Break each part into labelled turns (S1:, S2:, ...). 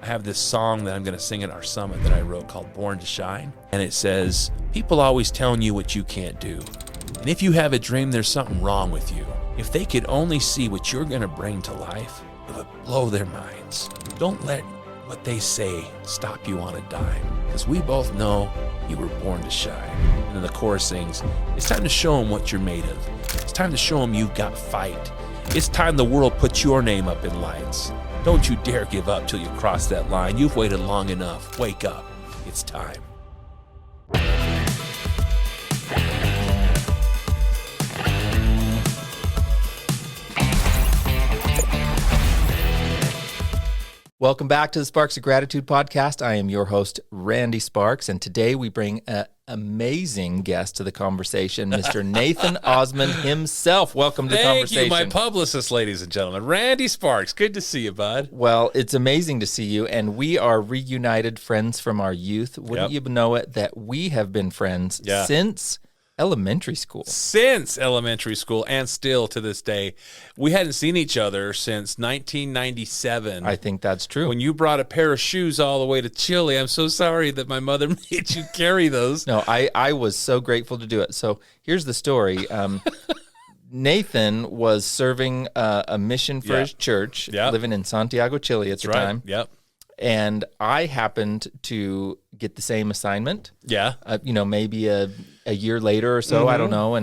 S1: I have this song that I'm going to sing at our summit that I wrote called Born to Shine. And it says, people always telling you what you can't do. And if you have a dream, there's something wrong with you. If they could only see what you're going to bring to life, it would blow their minds. Don't let what they say stop you on a dime. Because we both know you were born to shine. And then the chorus sings, it's time to show them what you're made of. It's time to show them you've got fight. It's time the world puts your name up in lights. Don't you dare give up till you cross that line. You've waited long enough. Wake up. It's time.
S2: Welcome back to the Sparks of Gratitude podcast. I am your host, Randy Sparks, and today we bring an amazing guest to the conversation, Mr. Nathan Osmond himself. Welcome to the conversation.
S1: Thank you, my publicist, ladies and gentlemen. Randy Sparks, good to see you, bud.
S2: Well, it's amazing to see you, and we are reunited friends from our youth. Wouldn't you know it, that we have been friends since elementary school.
S1: Since elementary school, and still to this day. We hadn't seen each other since 1997.
S2: I think that's true.
S1: When you brought a pair of shoes all the way to Chile. I'm so sorry that my mother made you carry those.
S2: No, I was so grateful to do it. So here's the story. Nathan was serving a mission for his church, living in Santiago, Chile at the time.
S1: Yep.
S2: And I happened to get the same assignment.
S1: Yeah.
S2: Maybe a year later or so, I don't know.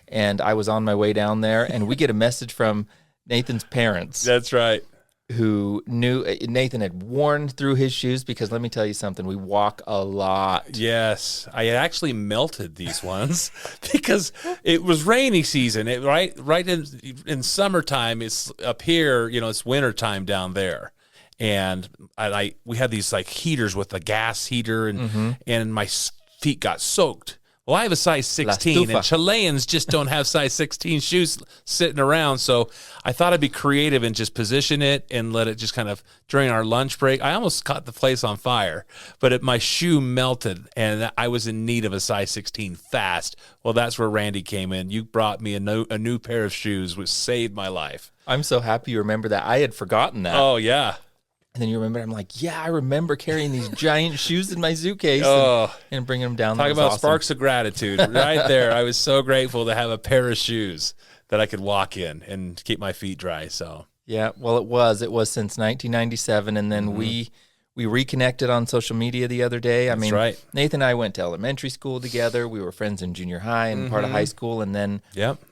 S2: And I was on my way down there, and we get a message from Nathan's parents.
S1: That's right.
S2: Who knew Nathan had worn through his shoes, because let me tell you something, we walk a lot.
S1: Yes. I had actually melted these ones because it was rainy season. Right in summertime, it's up here, it's wintertime down there. And we had these like heaters with a gas heater, and my feet got soaked. Well, I have a size 16, and Chileans just don't have size 16 shoes sitting around. So I thought I'd be creative and just position it and let it just kind of, during our lunch break, I almost caught the place on fire, but my shoe melted, and I was in need of a size 16 fast. Well, that's where Randy came in. You brought me a new pair of shoes, which saved my life.
S2: I'm so happy you remember that. I had forgotten that.
S1: Oh, yeah.
S2: And then you remember, I'm like, I remember carrying these giant shoes in my suitcase and bringing them down.
S1: Talk about sparks of gratitude right there. I was so grateful to have a pair of shoes that I could walk in and keep my feet dry. So
S2: yeah, well, it was since 1997, and then we reconnected on social media the other day. I mean,
S1: right.
S2: Nathan and I went to elementary school together. We were friends in junior high and part of high school, and then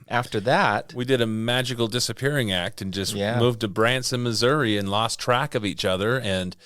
S2: after that,
S1: we did a magical disappearing act and just moved to Branson, Missouri, and lost track of each other. And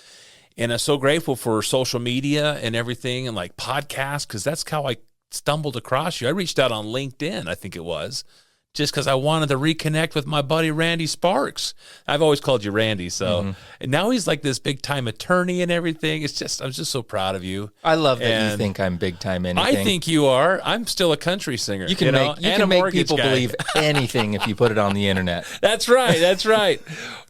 S1: I'm so grateful for social media and everything, and like podcasts, because that's how I stumbled across you. I reached out on LinkedIn, I think it was, just because I wanted to reconnect with my buddy Randy Sparks. I've always called you Randy, so and now he's like this big time attorney and everything. I'm just so proud of you.
S2: I love that you think I'm big time anything.
S1: I think you are. I'm still a country singer.
S2: You can make people believe anything if you put it on the internet.
S1: That's right. That's right.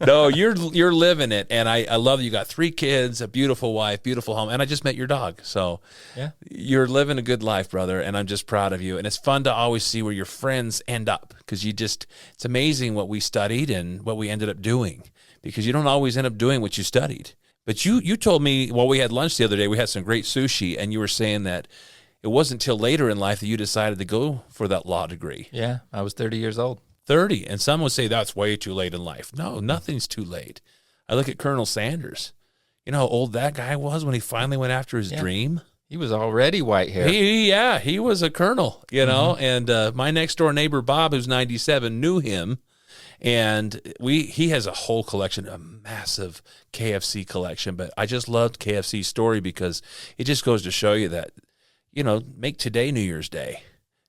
S1: No, you're living it, and I love that you got 3 kids, a beautiful wife, beautiful home, and I just met your dog. So you're living a good life, brother, and I'm just proud of you. And it's fun to always see where your friends end up. Because it's amazing what we studied and what we ended up doing, because you don't always end up doing what you studied. But you told me while we had lunch the other day, we had some great sushi, and you were saying that it wasn't until later in life that you decided to go for that law degree.
S2: Yeah, I was 30 years old.
S1: 30, and some would say that's way too late in life. No, nothing's too late. I look at Colonel Sanders. You know how old that guy was when he finally went after his dream?
S2: He was already white hair.
S1: He was a colonel, know, and my next door neighbor, Bob, who's 97, knew him, and he has a whole collection, a massive KFC collection, but I just loved KFC's story because it just goes to show you that, make today New Year's Day.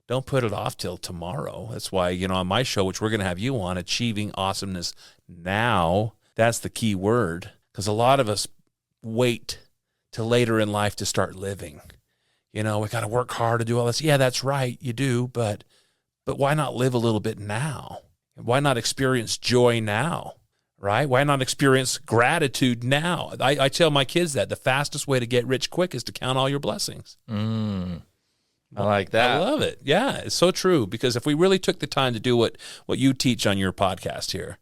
S1: Don't put it off till tomorrow. That's why, on my show, which we're going to have you on, Achieving Awesomeness Now, that's the key word, because a lot of us wait to later in life to start living. We got to work hard to do all this. Yeah, that's right, you do, but why not live a little bit now? Why not experience joy now, right? Why not experience gratitude now? I tell my kids that the fastest way to get rich quick is to count all your blessings.
S2: I like that.
S1: I love it. Yeah, it's so true, because if we really took the time to do what you teach on your podcast here,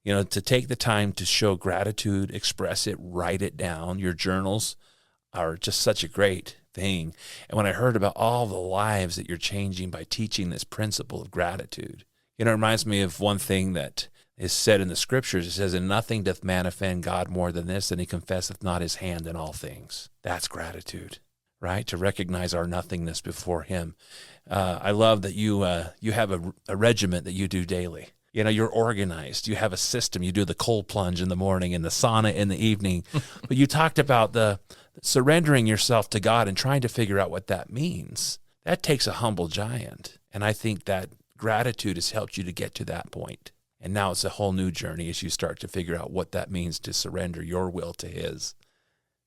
S1: to take the time to show gratitude, express it, write it down. Your journals are just such a great thing. And when I heard about all the lives that you're changing by teaching this principle of gratitude, it reminds me of one thing that is said in the scriptures. It says, "In nothing doth man offend God more than this, and he confesseth not his hand in all things." That's gratitude, right? To recognize our nothingness before him. I love that you have a regiment that you do daily. You're organized. You have a system. You do the cold plunge in the morning and the sauna in the evening. But you talked about the surrendering yourself to God and trying to figure out what that means. That takes a humble giant. And I think that gratitude has helped you to get to that point. And now it's a whole new journey as you start to figure out what that means to surrender your will to his.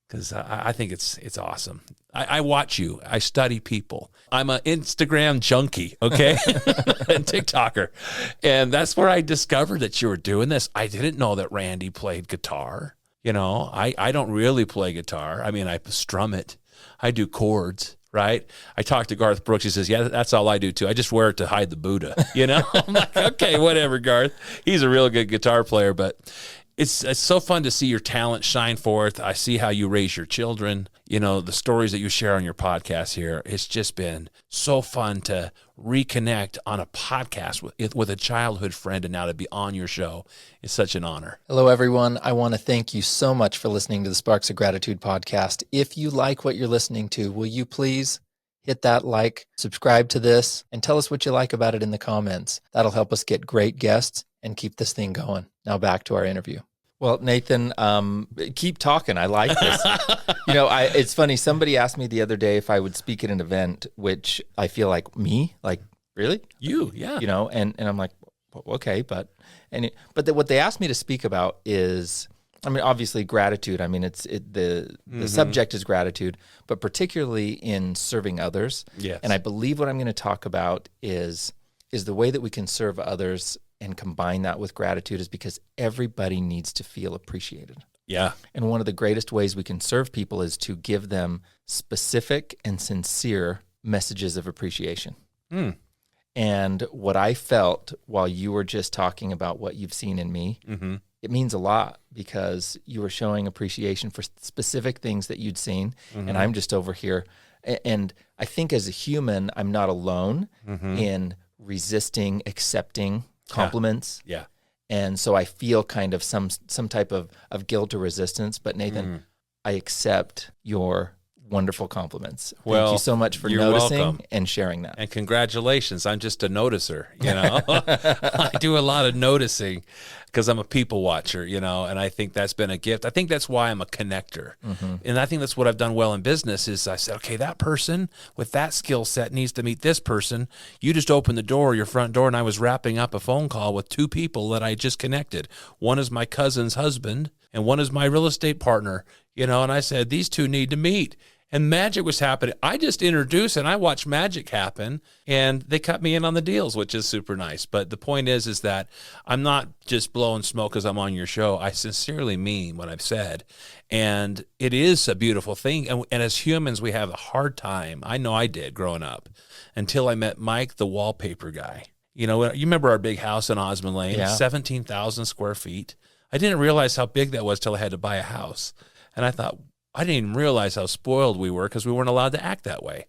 S1: Because I think it's awesome. I watch you. I study people. I'm an Instagram junkie, okay? And TikToker. And that's where I discovered that you were doing this. I didn't know that Randy played guitar. I don't really play guitar. I mean, I strum it. I do chords, right? I talked to Garth Brooks. He says, yeah, that's all I do too. I just wear it to hide the Buddha, I'm like, okay, whatever, Garth. He's a real good guitar player, but it's so fun to see your talent shine forth. I see how you raise your children, the stories that you share on your podcast here. It's just been so fun to reconnect on a podcast with a childhood friend, and now to be on your show is such an honor.
S2: Hello, everyone. I want to thank you so much for listening to the Sparks of Gratitude podcast. If you like what you're listening to, will you please hit that like, subscribe to this, and tell us what you like about it in the comments. That'll help us get great guests and keep this thing going. Now back to our interview. Well, Nathan, keep talking. I like this. It's funny. Somebody asked me the other day if I would speak at an event, which I feel like me, like, really?
S1: You, yeah.
S2: And I'm like, okay, but what they asked me to speak about is, obviously gratitude. The subject is gratitude, but particularly in serving others.
S1: Yes.
S2: And I believe what I'm going to talk about is the way that we can serve others and combine that with gratitude is because everybody needs to feel appreciated.
S1: Yeah.
S2: And one of the greatest ways we can serve people is to give them specific and sincere messages of appreciation.
S1: Mm.
S2: And what I felt while you were just talking about what you've seen in me,
S1: mm-hmm.
S2: It means a lot because you were showing appreciation for specific things that you'd seen.
S1: Mm-hmm.
S2: And I'm just over here. And I think as a human, I'm not alone
S1: mm-hmm.
S2: in resisting, accepting compliments.
S1: Yeah.
S2: And so I feel kind of some type of guilt or resistance. But Nathan, I accept your wonderful compliments. Thank you so much for noticing
S1: welcome.
S2: And sharing that.
S1: And congratulations. I'm just a noticer, I do a lot of noticing because I'm a people watcher, and I think that's been a gift. I think that's why I'm a connector.
S2: Mm-hmm.
S1: And I think that's what I've done well in business is I said, okay, that person with that skill set needs to meet this person. You just opened the door, your front door, and I was wrapping up a phone call with two people that I just connected. One is my cousin's husband and one is my real estate partner, and I said, these two need to meet. And magic was happening. I just introduced and I watched magic happen, and they cut me in on the deals, which is super nice. But the point is that I'm not just blowing smoke because I'm on your show. I sincerely mean what I've said. And it is a beautiful thing. And as humans, we have a hard time. I know I did growing up until I met Mike, the wallpaper guy. You remember our big house in Osmond Lane, 17,000 square feet. I didn't realize how big that was till I had to buy a house. And I thought, I didn't even realize how spoiled we were because we weren't allowed to act that way.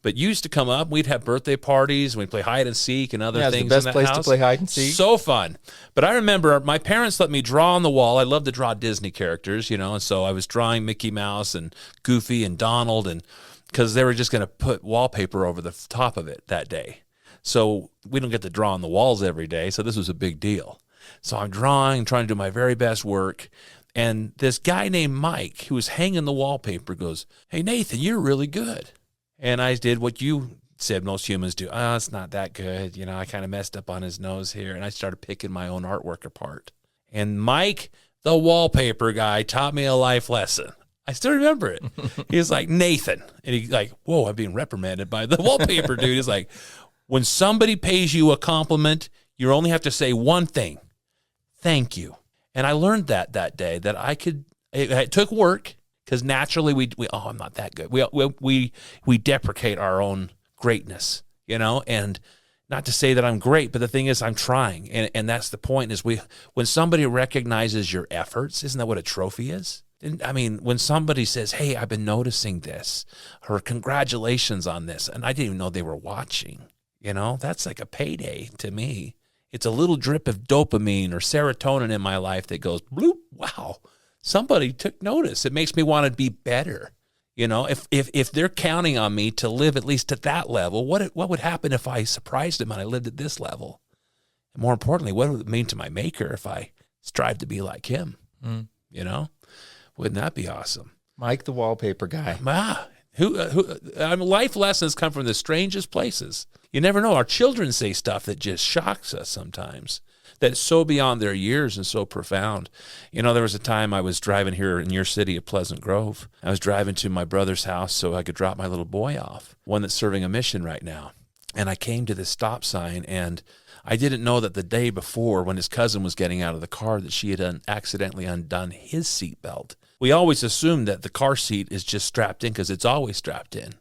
S1: But you used to come up, we'd have birthday parties, and we'd play hide and seek and other things in that house.
S2: Yeah, it's the best place to play hide and seek.
S1: So fun. But I remember my parents let me draw on the wall. I love to draw Disney characters, and so I was drawing Mickey Mouse and Goofy and Donald, and because they were just going to put wallpaper over the top of it that day. So we don't get to draw on the walls every day, so this was a big deal. So I'm drawing, trying to do my very best work. And this guy named Mike, who was hanging the wallpaper, goes, "Hey, Nathan, you're really good." And I did what you said most humans do. Oh, it's not that good. I kind of messed up on his nose here. And I started picking my own artwork apart. And Mike, the wallpaper guy, taught me a life lesson. I still remember it. He was like, "Nathan." And he's like, whoa, I'm being reprimanded by the wallpaper dude. He's like, when somebody pays you a compliment, you only have to say one thing: thank you. And I learned that day that I could. It took work because naturally we I'm not that good. We deprecate our own greatness, and Not to say that I'm great, but the thing is I'm trying. And that's the point is when somebody recognizes your efforts, isn't that what a trophy is? I mean, when somebody says, hey, I've been noticing this, or congratulations on this, and I didn't even know they were watching, that's like a payday to me. It's a little drip of dopamine or serotonin in my life that goes, bloop, wow, somebody took notice. It makes me want to be better. If they're counting on me to live at least at that level, what would happen if I surprised them and I lived at this level? And more importantly, what would it mean to my maker if I strive to be like him? Wouldn't that be awesome?
S2: Mike, the wallpaper guy.
S1: Life lessons come from the strangest places. You never know. Our children say stuff that just shocks us sometimes. That's so beyond their years and so profound. There was a time I was driving here in your city of Pleasant Grove. I was driving to my brother's house so I could drop my little boy off, one that's serving a mission right now. And I came to this stop sign, and I didn't know that the day before when his cousin was getting out of the car that she had accidentally undone his seatbelt. We always assume that the car seat is just strapped in because it's always strapped in.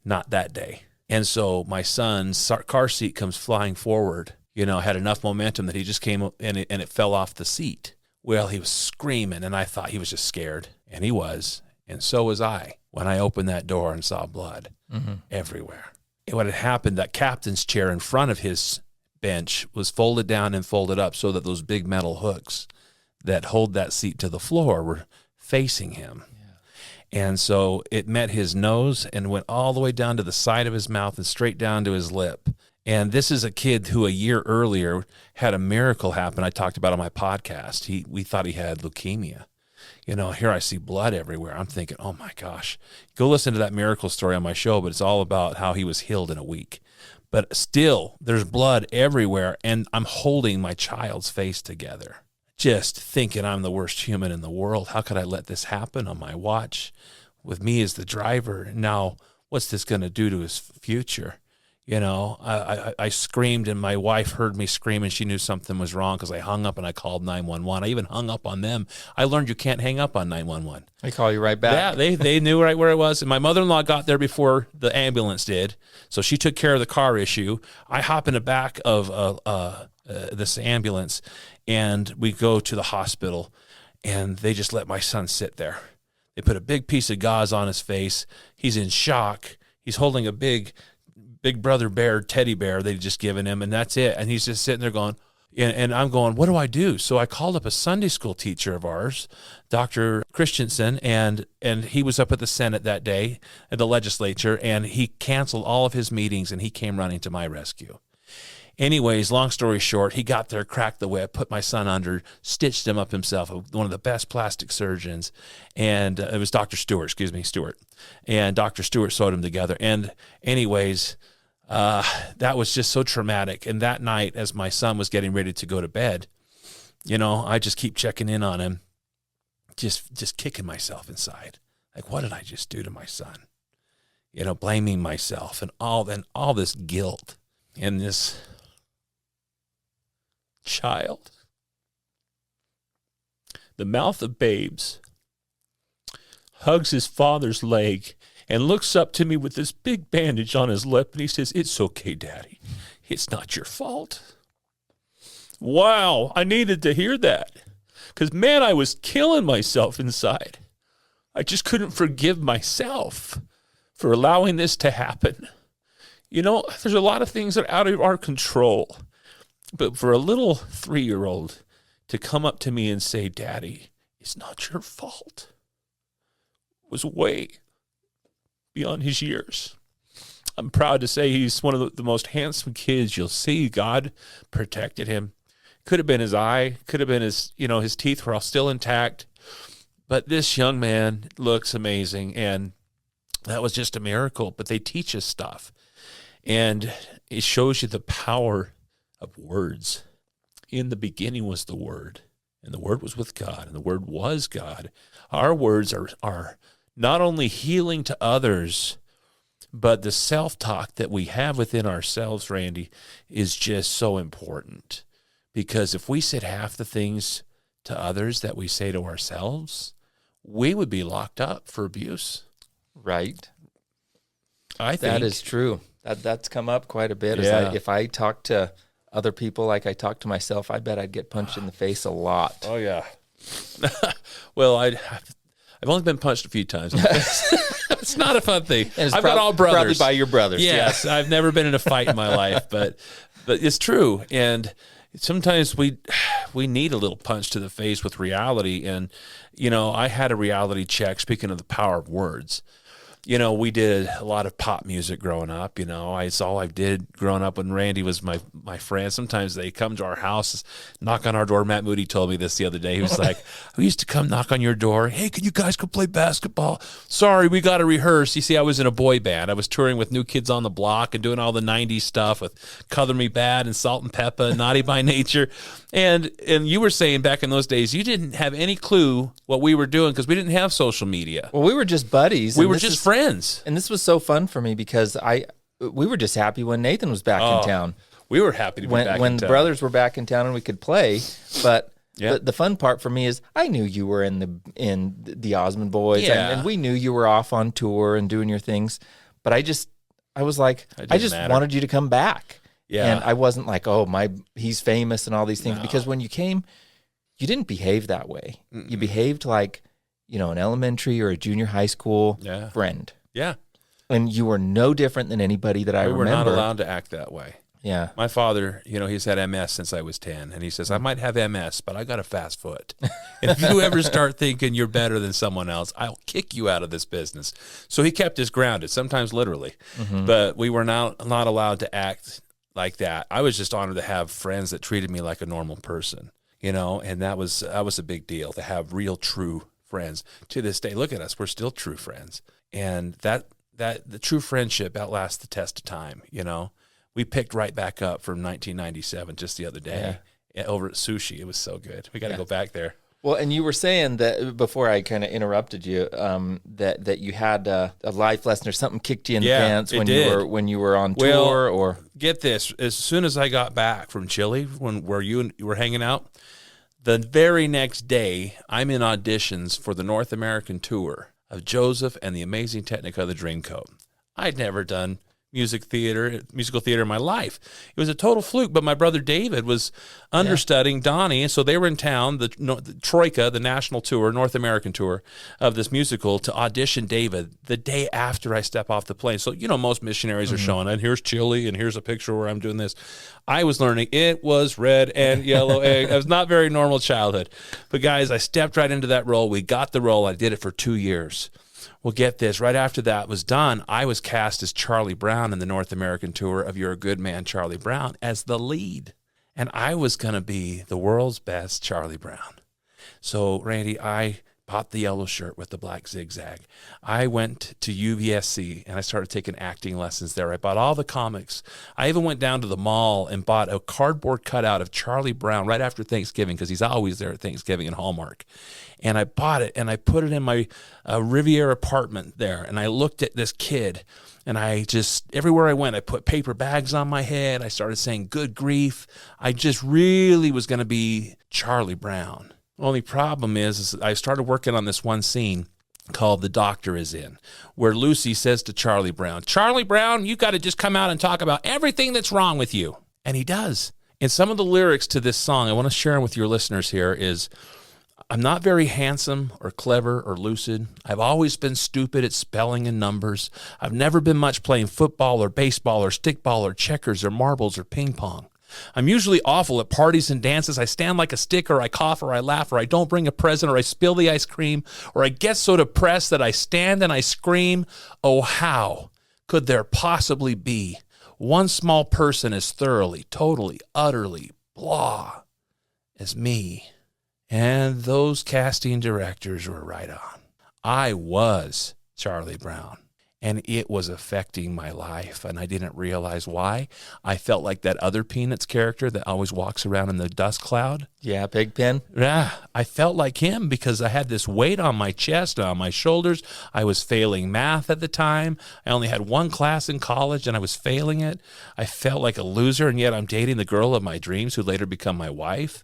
S1: Not that day. And so my son's car seat comes flying forward. Had enough momentum that he just came up and it fell off the seat. Well, he was screaming, and I thought he was just scared, and he was, and so was I when I opened that door and saw blood everywhere. And what had happened, that captain's chair in front of his bench was folded down and folded up so that those big metal hooks that hold that seat to the floor were facing him. And so it met his nose and went all the way down to the side of his mouth and straight down to his lip. And this is a kid who a year earlier had a miracle happen. I talked about on my podcast. We thought he had leukemia. Here I see blood everywhere. I'm thinking, oh my gosh, go listen to that miracle story on my show, but it's all about how he was healed in a week. But still, there's blood everywhere, and I'm holding my child's face together, just thinking I'm the worst human in the world. How could I let this happen on my watch with me as the driver? Now, what's this going to do to his future? I screamed, and my wife heard me scream, and she knew something was wrong because I hung up and I called 911. I even hung up on them. I learned you can't hang up on 911.
S2: They call you right back.
S1: Yeah, they knew right where it was. And my mother-in-law got there before the ambulance did, so she took care of the car issue. I hop in the back of this ambulance, and we go to the hospital, and they just let my son sit there. They put a big piece of gauze on his face. He's in shock. He's holding a big brother bear, teddy bear they'd just given him, and that's it. And he's just sitting there going, and I'm going, what do I do? So I called up a Sunday school teacher of ours, Dr. Christensen, and he was up at the Senate that day at the legislature, and he canceled all of his meetings, and he came running to my rescue. Anyways, long story short, he got there, cracked the whip, put my son under, stitched him up himself, one of the best plastic surgeons, and it was Dr. Stewart, and Dr. Stewart sewed him together. And anyways, that was just so traumatic. And that night, as my son was getting ready to go to bed, I just keep checking in on him, just kicking myself inside. Like, what did I just do to my son? Blaming myself and all this guilt and this child. The mouth of babes hugs his father's leg and looks up to me with this big bandage on his lip, and he says, "It's okay, Daddy. It's not your fault." Wow, I needed to hear that. Because, man, I was killing myself inside. I just couldn't forgive myself for allowing this to happen. There's a lot of things that are out of our control. But for a little 3-year-old to come up to me and say, "Daddy, it's not your fault," was way beyond his years. I'm proud to say he's one of the most handsome kids you'll see. God protected him. Could have been his eye, could have been his teeth were all still intact. But this young man looks amazing, and that was just a miracle. But they teach us stuff, and it shows you the power of words. In the beginning was the Word, and the Word was with God, and the Word was God. Our words are not only healing to others, but the self-talk that we have within ourselves, Randy, is just so important. Because if we said half the things to others that we say to ourselves, we would be locked up for abuse.
S2: Right.
S1: I think
S2: that is true. That's come up quite a bit.
S1: Yeah.
S2: If I talk to other people like I talk to myself, I bet I'd get punched in the face a lot.
S1: Oh yeah. Well, I've only been punched a few times. It's not a fun thing.
S2: And
S1: I've got all brothers.
S2: Probably by your brothers.
S1: Yes, I've never been in a fight in my life, but it's true. And sometimes we need a little punch to the face with reality. And I had a reality check. Speaking of the power of words. We did a lot of pop music growing up. It's all I did growing up when Randy was my friend. Sometimes they come to our house, knock on our door. Matt Moody told me this the other day. He was like, we used to come knock on your door. Hey, can you guys go play basketball? Sorry, we got to rehearse. You see, I was in a boy band. I was touring with New Kids on the Block and doing all the 90s stuff with Color Me Bad and Salt and Peppa and Naughty by Nature. And you were saying back in those days, you didn't have any clue what we were doing because we didn't have social media.
S2: Well, we were just buddies.
S1: We were just friends.
S2: And this was so fun for me because we were just happy when Nathan was back in town.
S1: We were happy to be back in town.
S2: When the brothers were back in town and we could play. But the fun part for me is I knew you were in the Osmond Boys.
S1: Yeah.
S2: And we knew you were off on tour and doing your things. But I was like, I just wanted you to come back.
S1: Yeah.
S2: And I wasn't like, he's famous and all these things. No. Because when you came, you didn't behave that way. Mm-mm. You behaved like, an elementary or a junior high school friend.
S1: Yeah.
S2: And you were no different than anybody that I remember.
S1: We were not allowed to act that way.
S2: Yeah.
S1: My father, he's had MS since I was 10. And he says, I might have MS, but I got a fast foot. And if you ever start thinking you're better than someone else, I'll kick you out of this business. So he kept us grounded, sometimes literally. Mm-hmm. But we were not allowed to act like that. I was just honored to have friends that treated me like a normal person, and that was a big deal to have real, true friends. To this day, look at us, we're still true friends. And that the true friendship outlasts the test of time, We picked right back up from 1997 just the other day over at Sushi. It was so good. We got to go back there.
S2: Well, and you were saying that before I kind of interrupted you, that you had a life lesson or something kicked you in the pants when you were on tour. Or
S1: get this, as soon as I got back from Chile, where you were hanging out, the very next day I'm in auditions for the North American tour of Joseph and the Amazing Technicolor of the Dreamcoat. I'd never done musical theater in my life. It was a total fluke, but my brother David was understudying Donny, and so they were in town, the Troika, the national tour, North American tour of this musical, to audition David the day after I step off the plane. So, most missionaries are showing, and here's Chile, and here's a picture where I'm doing this. I was learning it was red and yellow. It was not very normal childhood. But guys, I stepped right into that role. We got the role. I did it for 2 years. Well, get this. Right after that was done, I was cast as Charlie Brown in the North American tour of You're a Good Man, Charlie Brown, as the lead. And I was going to be the world's best Charlie Brown. So, Randy, I bought the yellow shirt with the black zigzag. I went to UVSC, and I started taking acting lessons there. I bought all the comics. I even went down to the mall and bought a cardboard cutout of Charlie Brown right after Thanksgiving, because he's always there at Thanksgiving in Hallmark. And I bought it, and I put it in my Riviera apartment there, and I looked at this kid, and I just, everywhere I went, I put paper bags on my head. I started saying, good grief. I just really was going to be Charlie Brown. Only problem is I started working on this one scene called The Doctor Is In, where Lucy says to Charlie Brown, Charlie Brown, you got to just come out and talk about everything that's wrong with you. And he does. And some of the lyrics to this song, I want to share them with your listeners here, is, I'm not very handsome or clever or lucid. I've always been stupid at spelling and numbers. I've never been much playing football or baseball or stickball or checkers or marbles or ping pong. I'm usually awful at parties and dances. I stand like a stick, or I cough, or I laugh, or I don't bring a present, or I spill the ice cream, or I get so depressed that I stand and I scream. Oh, how could there possibly be one small person as thoroughly, totally, utterly blah as me? And those casting directors were right on. I was Charlie Brown. And it was affecting my life, and I didn't realize why. I felt like that other Peanuts character that always walks around in the dust cloud.
S2: Yeah, Pigpen.
S1: Yeah, I felt like him because I had this weight on my chest and on my shoulders. I was failing math at the time. I only had one class in college, and I was failing it. I felt like a loser, and yet I'm dating the girl of my dreams who later become my wife.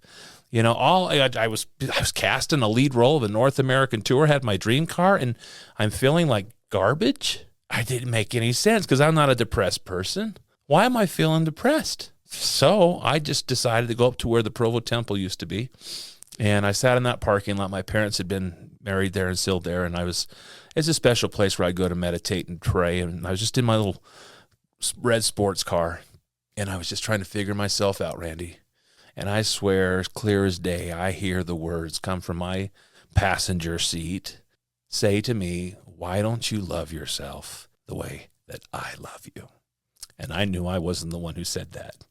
S1: I was cast in a lead role of a North American tour, had my dream car, and I'm feeling like garbage. I didn't make any sense because I'm not a depressed person. Why am I feeling depressed? So I just decided to go up to where the Provo Temple used to be. And I sat in that parking lot. My parents had been married there and still there. And it's a special place where I go to meditate and pray. And I was just in my little red sports car. And I was just trying to figure myself out, Randy. And I swear, as clear as day, I hear the words come from my passenger seat say to me, why don't you love yourself the way that I love you? And I knew I wasn't the one who said that.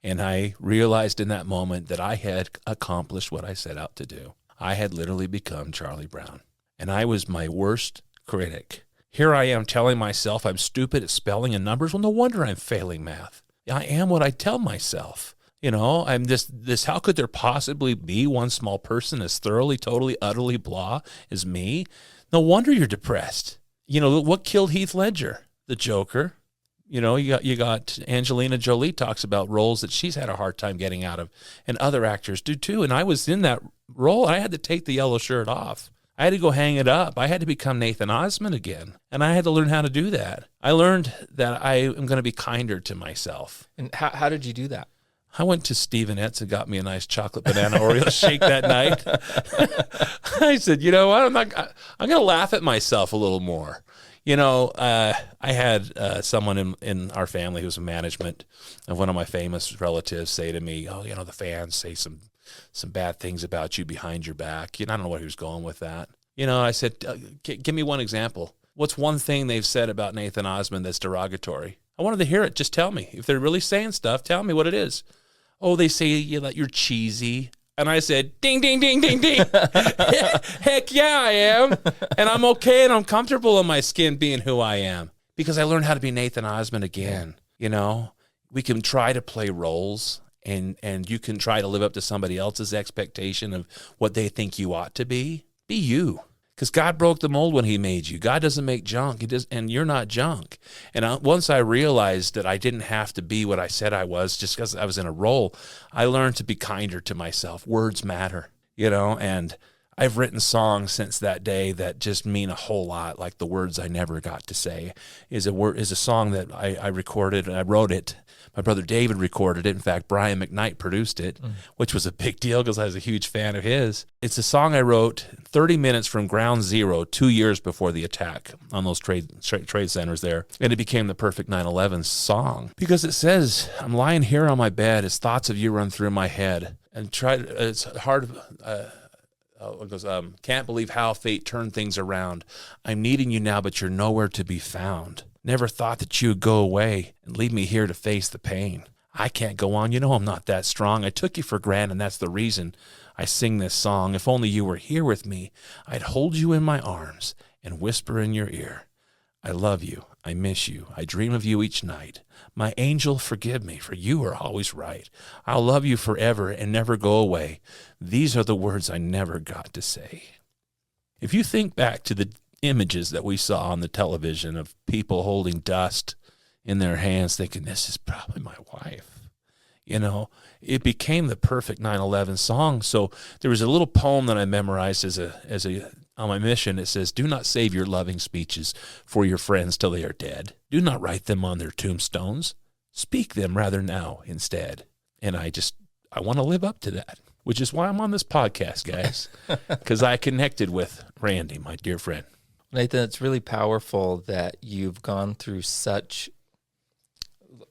S1: And I realized in that moment that I had accomplished what I set out to do. I had literally become Charlie Brown. And I was my worst critic. Here I am telling myself I'm stupid at spelling and numbers. Well, no wonder I'm failing math. I am what I tell myself. I'm this, how could there possibly be one small person as thoroughly, totally, utterly blah as me? No wonder you're depressed. What killed Heath Ledger? The Joker. You got Angelina Jolie talks about roles that she's had a hard time getting out of, and other actors do too. And I was in that role. I had to take the yellow shirt off. I had to go hang it up. I had to become Nathan Osmond again, and I had to learn how to do that. I learned that I am going to be kinder to myself. And
S2: how did you do that?
S1: I went to Stevenette's and got me a nice chocolate banana Oreo shake that night. I said, you know what? I'm going to laugh at myself a little more. I had someone in our family who was in management of one of my famous relatives say to me, oh, the fans say some bad things about you behind your back. I don't know where he was going with that. I said, give me one example. What's one thing they've said about Nathan Osmond that's derogatory? I wanted to hear it. Just tell me. If they're really saying stuff, tell me what it is. Oh, they say that you're cheesy. And I said, ding, ding, ding, ding, ding. Heck yeah, I am. And I'm okay and I'm comfortable in my skin being who I am. Because I learned how to be Nathan Osmond again. We can try to play roles and you can try to live up to somebody else's expectation of what they think you ought to be. Be you. Because God broke the mold when he made you. God doesn't make junk. He does, and you're not junk. And once I realized that I didn't have to be what I said I was just because I was in a role, I learned to be kinder to myself. Words matter, and I've written songs since that day that just mean a whole lot, like The Words I Never Got to Say is a song that I recorded, and I wrote it. My brother David recorded it. In fact, Brian McKnight produced it, which was a big deal because I was a huge fan of his. It's a song I wrote 30 minutes from ground zero 2 years before the attack on those trade centers there. And it became the perfect 9/11 song because it says, I'm lying here on my bed as thoughts of you run through my head. And it's hard... it goes, can't believe how fate turned things around. I'm needing you now, but you're nowhere to be found. Never thought that you would go away and leave me here to face the pain. I can't go on. I'm not that strong. I took you for granted, and that's the reason I sing this song. If only you were here with me, I'd hold you in my arms and whisper in your ear. I love you. I miss you. I dream of you each night. My angel, forgive me, for you are always right. I'll love you forever and never go away. These are the words I never got to say. If you think back to the images that we saw on the television of people holding dust in their hands thinking, this is probably my wife. It became the perfect 9/11 song. So there was a little poem that I memorized on my mission. It says, do not save your loving speeches for your friends till they are dead. Do not write them on their tombstones. Speak them rather now instead. And I want to live up to that, which is why I'm on this podcast, guys, because I connected with Randy, my dear friend.
S2: Nathan, it's really powerful that you've gone through such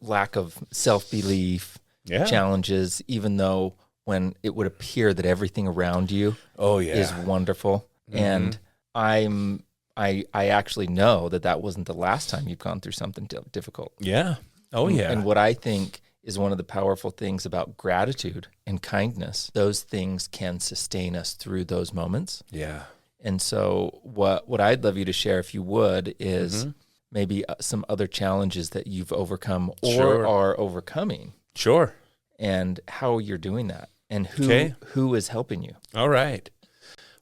S2: lack of self-belief, challenges, even though when it would appear that everything around you is wonderful. Mm-hmm. And I actually know that wasn't the last time you've gone through something difficult.
S1: Yeah. Oh, yeah.
S2: And what I think is one of the powerful things about gratitude and kindness, those things can sustain us through those moments.
S1: Yeah.
S2: And so what I'd love you to share, if you would, is maybe some other challenges that you've overcome or are overcoming.
S1: Sure.
S2: And how you're doing that and who is helping you.
S1: All right.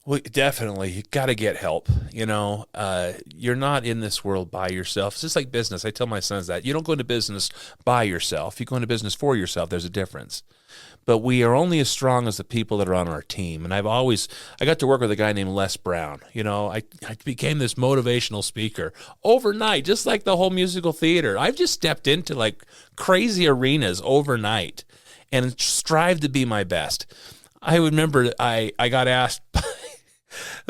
S1: Well, definitely. You got to get help. You're not in this world by yourself. It's just like business. I tell my sons that. You don't go into business by yourself. You go into business for yourself. There's a difference. But we are only as strong as the people that are on our team. And I got to work with a guy named Les Brown. I became this motivational speaker overnight, just like the whole musical theater. I've just stepped into like crazy arenas overnight and strive to be my best. I remember I got asked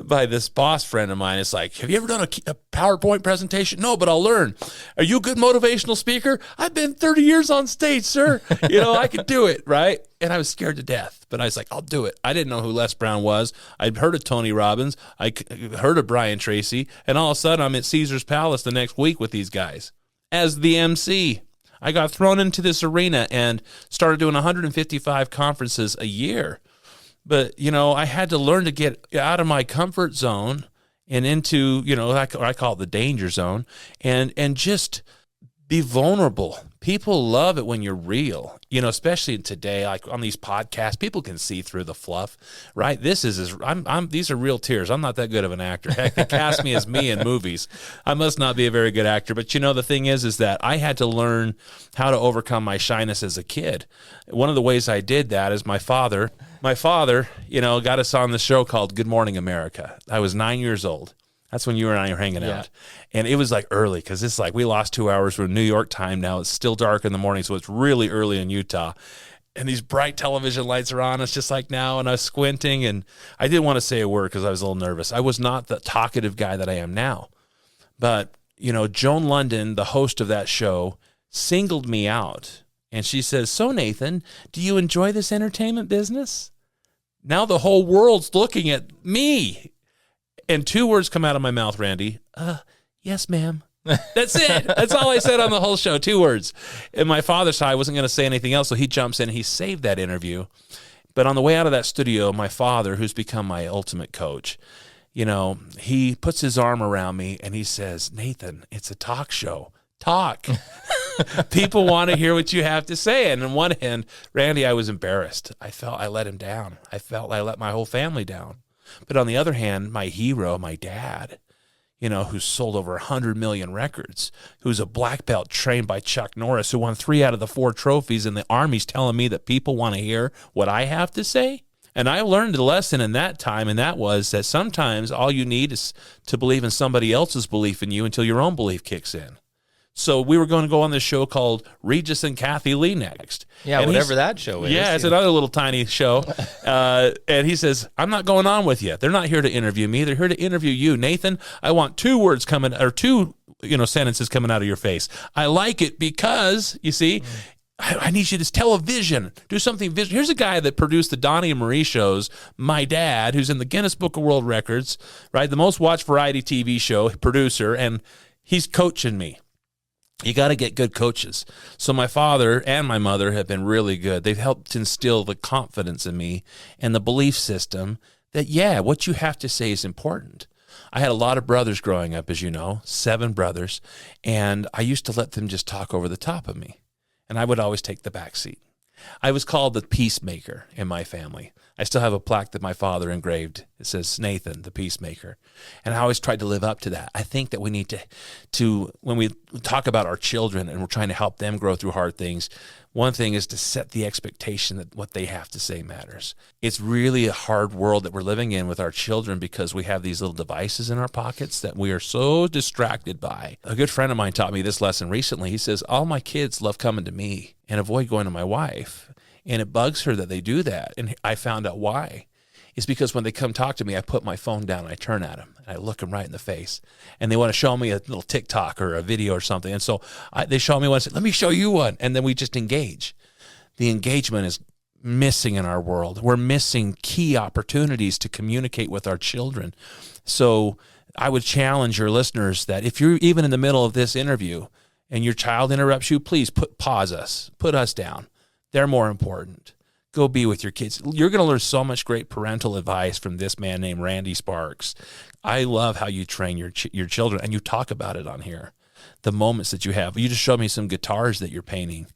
S1: by this boss friend of mine. It's like, have you ever done a PowerPoint presentation? No, but I'll learn. Are you a good motivational speaker? I've been 30 years on stage, sir. I could do it, right? And I was scared to death, but I was like, I'll do it. I didn't know who Les Brown was. I'd heard of Tony Robbins. I heard of Brian Tracy. And all of a sudden, I'm at Caesar's Palace the next week with these guys as the MC. I got thrown into this arena and started doing 155 conferences a year. But, I had to learn to get out of my comfort zone and into, I call it the danger zone, and just be vulnerable. People love it when you're real, especially today, like on these podcasts, people can see through the fluff, right? These are real tears. I'm not that good of an actor. Heck, they cast me as me in movies. I must not be a very good actor. But the thing is that I had to learn how to overcome my shyness as a kid. One of the ways I did that is my father, got us on the show called Good Morning America. I was 9 years old. That's when you and I are hanging out. And it was like early because it's like we lost 2 hours. We're New York time now. It's still dark in the morning, so it's really early in Utah. And these bright television lights are on. It's just like now, and I was squinting, and I didn't want to say a word because I was a little nervous. I was not the talkative guy that I am now. But, Joan London, the host of that show, singled me out. And she says, "So, Nathan, do you enjoy this entertainment business?" Now the whole world's looking at me. And 2 words come out of my mouth, Randy. Yes, ma'am. That's it. That's all I said on the whole show, 2 words. And my father said I wasn't going to say anything else, so he jumps in and he saved that interview. But on the way out of that studio, my father, who's become my ultimate coach, he puts his arm around me and he says, "Nathan, it's a talk show. Talk." People want to hear what you have to say. And on one hand, Randy, I was embarrassed. I felt I let him down. I felt I let my whole family down. But on the other hand, my hero, my dad, who's sold over 100 million records, who's a black belt trained by Chuck Norris, who won 3 out of the 4 trophies, and the Army's telling me that people want to hear what I have to say. And I learned a lesson in that time, and that was that sometimes all you need is to believe in somebody else's belief in you until your own belief kicks in. So we were going to go on this show called Regis and Kathy Lee next.
S2: Yeah, and whatever that show is.
S1: Yeah, it's another little tiny show. And he says, "I'm not going on with you. They're not here to interview me. They're here to interview you. Nathan, I want 2 words coming, or 2 sentences coming out of your face. I like it because, you see, I need you to tell a vision. Do something vision. Here's a guy that produced the Donny and Marie shows, my dad, who's in the Guinness Book of World Records, right? The most watched variety TV show producer, and he's coaching me. You got to get good coaches. So my father and my mother have been really good. They've helped instill the confidence in me and the belief system that, what you have to say is important. I had a lot of brothers growing up, as you know, 7 brothers, and I used to let them just talk over the top of me, and I would always take the back seat. I was called the peacemaker in my family. I still have a plaque that my father engraved. It says, Nathan, the peacemaker. And I always tried to live up to that. I think that we need to when we talk about our children and we're trying to help them grow through hard things, one thing is to set the expectation that what they have to say matters. It's really a hard world that we're living in with our children because we have these little devices in our pockets that we are so distracted by. A good friend of mine taught me this lesson recently. He says, all my kids love coming to me and avoid going to my wife. And it bugs her that they do that. And I found out why. It's because when they come talk to me, I put my phone down and I turn at them and I look them right in the face. And they want to show me a little TikTok or a video or something. And so they show me one and say, let me show you one. And then we just engage. The engagement is missing in our world. We're missing key opportunities to communicate with our children. So I would challenge your listeners that if you're even in the middle of this interview and your child interrupts you, please pause us, put us down. They're more important. Go be with your kids. You're going to learn so much great parental advice from this man named Randy Sparks. I love how you train your children, and you talk about it on here. The moments that you have. You just showed me some guitars that you're painting.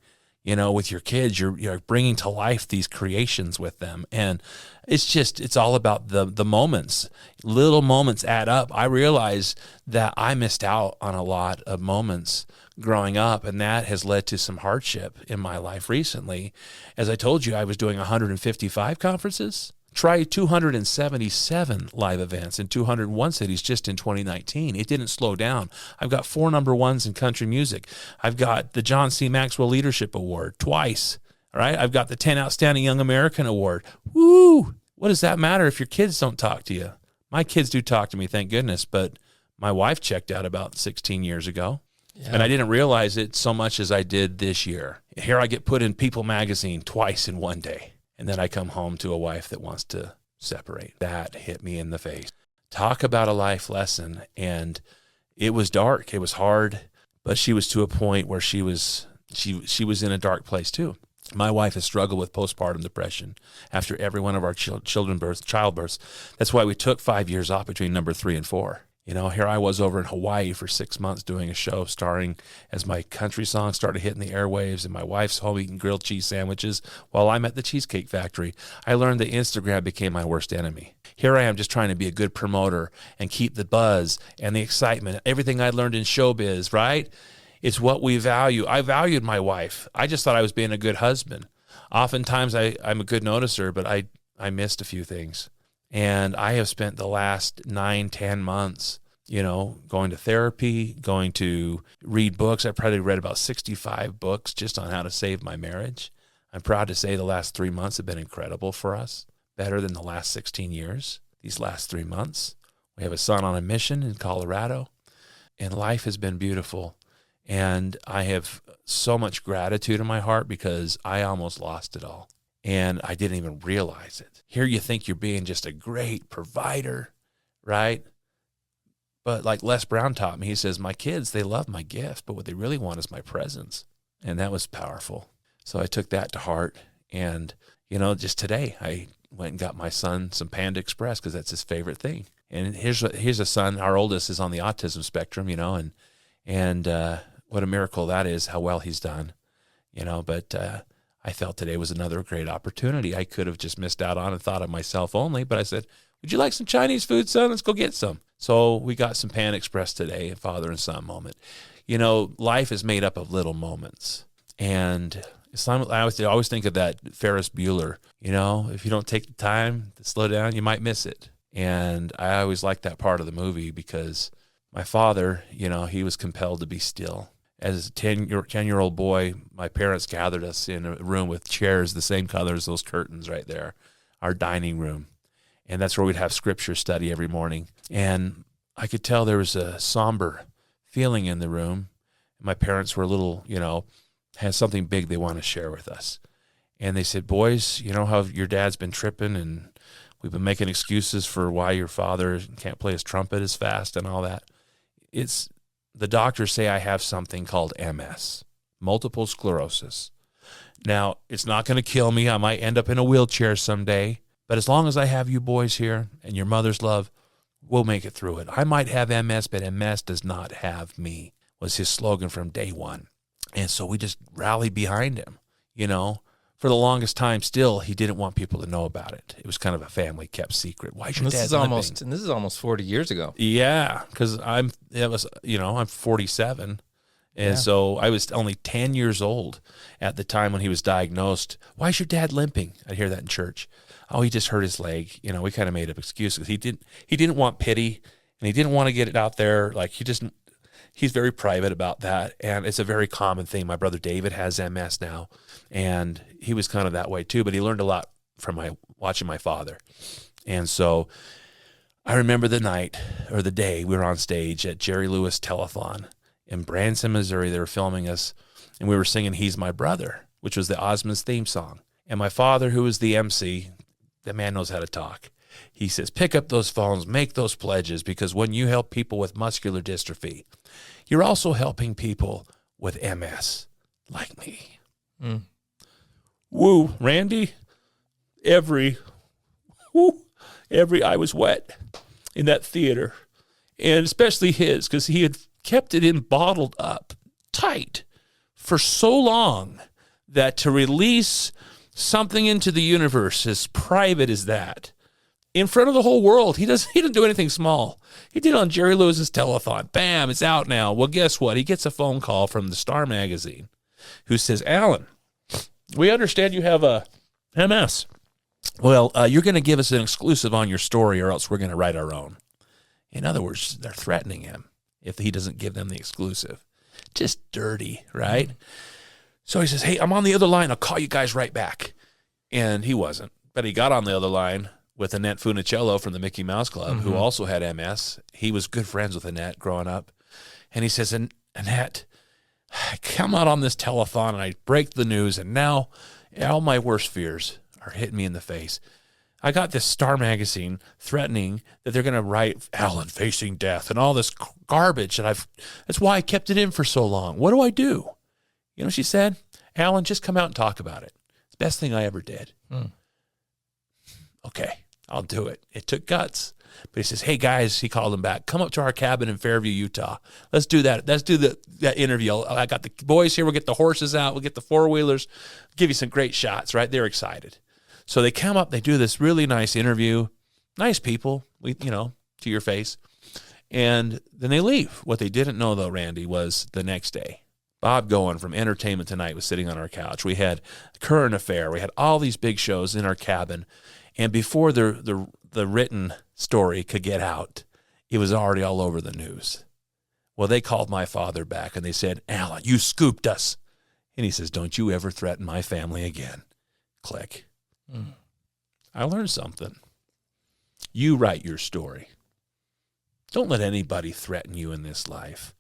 S1: with your kids, you're bringing to life these creations with them. And it's all about the moments. Little moments add up. I realize that I missed out on a lot of moments growing up, and that has led to some hardship in my life recently. As I told you, I was doing 155 conferences. Try 277 live events in 201 cities just in 2019. It didn't slow down. I've got 4 number ones in country music. I've got the John C. Maxwell Leadership Award twice. All right. I've got the 10 Outstanding Young American Award. Woo! What does that matter if your kids don't talk to you? My kids do talk to me, thank goodness, but my wife checked out about 16 years ago. Yeah. And I didn't realize it so much as I did this year. Here I get put in People magazine twice in one day. And then I come home to a wife that wants to separate. That hit me in the face. Talk about a life lesson. And it was dark. It was hard. But she was to a point where she was in a dark place too. My wife has struggled with postpartum depression after every one of our childbirths. That's why we took 5 years off between number 3 and 4. Here I was over in Hawaii for 6 months doing a show starring as my country song started hitting the airwaves, and my wife's home eating grilled cheese sandwiches while I'm at the Cheesecake Factory. I learned that Instagram became my worst enemy. Here I am just trying to be a good promoter and keep the buzz and the excitement, everything I learned in showbiz, right? It's what we value. I valued my wife. I just thought I was being a good husband. Oftentimes I'm a good noticer, but I missed a few things. And I have spent the last 9-10 months, going to therapy, going to read books. I've probably read about 65 books just on how to save my marriage. I'm proud to say the last 3 months have been incredible for us, better than the last 16 years, these last 3 months. We have a son on a mission in Colorado, and life has been beautiful. And I have so much gratitude in my heart because I almost lost it all. And I didn't even realize it. Here you think you're being just a great provider, right? But like Les Brown taught me, he says, my kids, they love my gift, but what they really want is my presence. And that was powerful. So I took that to heart. And, just today I went and got my son some Panda Express because that's his favorite thing. And here's a son, our oldest is on the autism spectrum, and what a miracle that is, how well he's done, but I felt today was another great opportunity. I could have just missed out on and thought of myself only, but I said, would you like some Chinese food, son? Let's go get some. So we got some Pan Express today, a father and son moment. Life is made up of little moments. And I always think of that Ferris Bueller, if you don't take the time to slow down, you might miss it. And I always liked that part of the movie because my father, he was compelled to be still. As a 10-year-old boy, my parents gathered us in a room with chairs the same color as those curtains right there, our dining room. And that's where we'd have scripture study every morning. And I could tell there was a somber feeling in the room. My parents were a little, had something big they want to share with us. And they said, boys, how your dad's been tripping and we've been making excuses for why your father can't play his trumpet as fast and all that. The doctors say I have something called MS, multiple sclerosis. Now, it's not going to kill me. I might end up in a wheelchair someday. But as long as I have you boys here and your mother's love, we'll make it through it. I might have MS, but MS does not have me, was his slogan from day one. And so we just rallied behind him. For the longest time still, he didn't want people to know about it. It was kind of a family kept secret. Why is your dad limping?
S2: This is almost 40 years ago.
S1: Yeah, because I'm 47. And so I was only 10 years old at the time when he was diagnosed. Why is your dad limping? I'd hear that in church. Oh, he just hurt his leg. We kind of made up excuses. He didn't want pity, and he didn't want to get it out there. He's very private about that, and it's a very common thing. My brother David has MS now, and he was kind of that way too, but he learned a lot from watching my father. And so I remember the day we were on stage at Jerry Lewis Telethon in Branson, Missouri. They were filming us, and we were singing He's My Brother, which was the Osmonds theme song. And my father, who was the MC, the man knows how to talk. He says, pick up those phones, make those pledges, because when you help people with muscular dystrophy, you're also helping people with MS, like me. Mm. Woo, Randy, every I was wet in that theater, and especially his, because he had kept it in bottled up tight for so long that to release something into the universe as private as that, in front of the whole world, he didn't do anything small. He did it on Jerry Lewis's telethon. Bam, it's out now. Well, guess what? He gets a phone call from the Star magazine who says, Alan, we understand you have a MS. Well, you're going to give us an exclusive on your story or else we're going to write our own. In other words, they're threatening him if he doesn't give them the exclusive. Just dirty, right? So he says, hey, I'm on the other line. I'll call you guys right back. And he wasn't. But he got on the other line with Annette Funicello from the Mickey Mouse Club, who also had MS. He was good friends with Annette growing up. And he says, Annette, I come out on this telethon and I break the news, and now all my worst fears are hitting me in the face. I got this Star magazine threatening that they're going to write Alan facing death and all this garbage. And that's why I kept it in for so long. What do I do? You know, she said, Alan, just come out and talk about it. It's the best thing I ever did. Okay, I'll do it. It took guts. But he says, hey, guys, he called them back. Come up to our cabin in Fairview, Utah. Let's do that. Let's do that interview. I got the boys here. We'll get the horses out. We'll get the four-wheelers. Give you some great shots, right? They're excited. So they come up. They do this really nice interview. Nice people, to your face. And then they leave. What they didn't know, though, Randy, was the next day, Bob Goen from Entertainment Tonight was sitting on our couch. We had Current Affair. We had all these big shows in our cabin. And before the written story could get out, it was already all over the news. Well, they called my father back, and they said, Alan, you scooped us. And he says, don't you ever threaten my family again. Click. I learned something. You write your story. Don't let anybody threaten you in this life.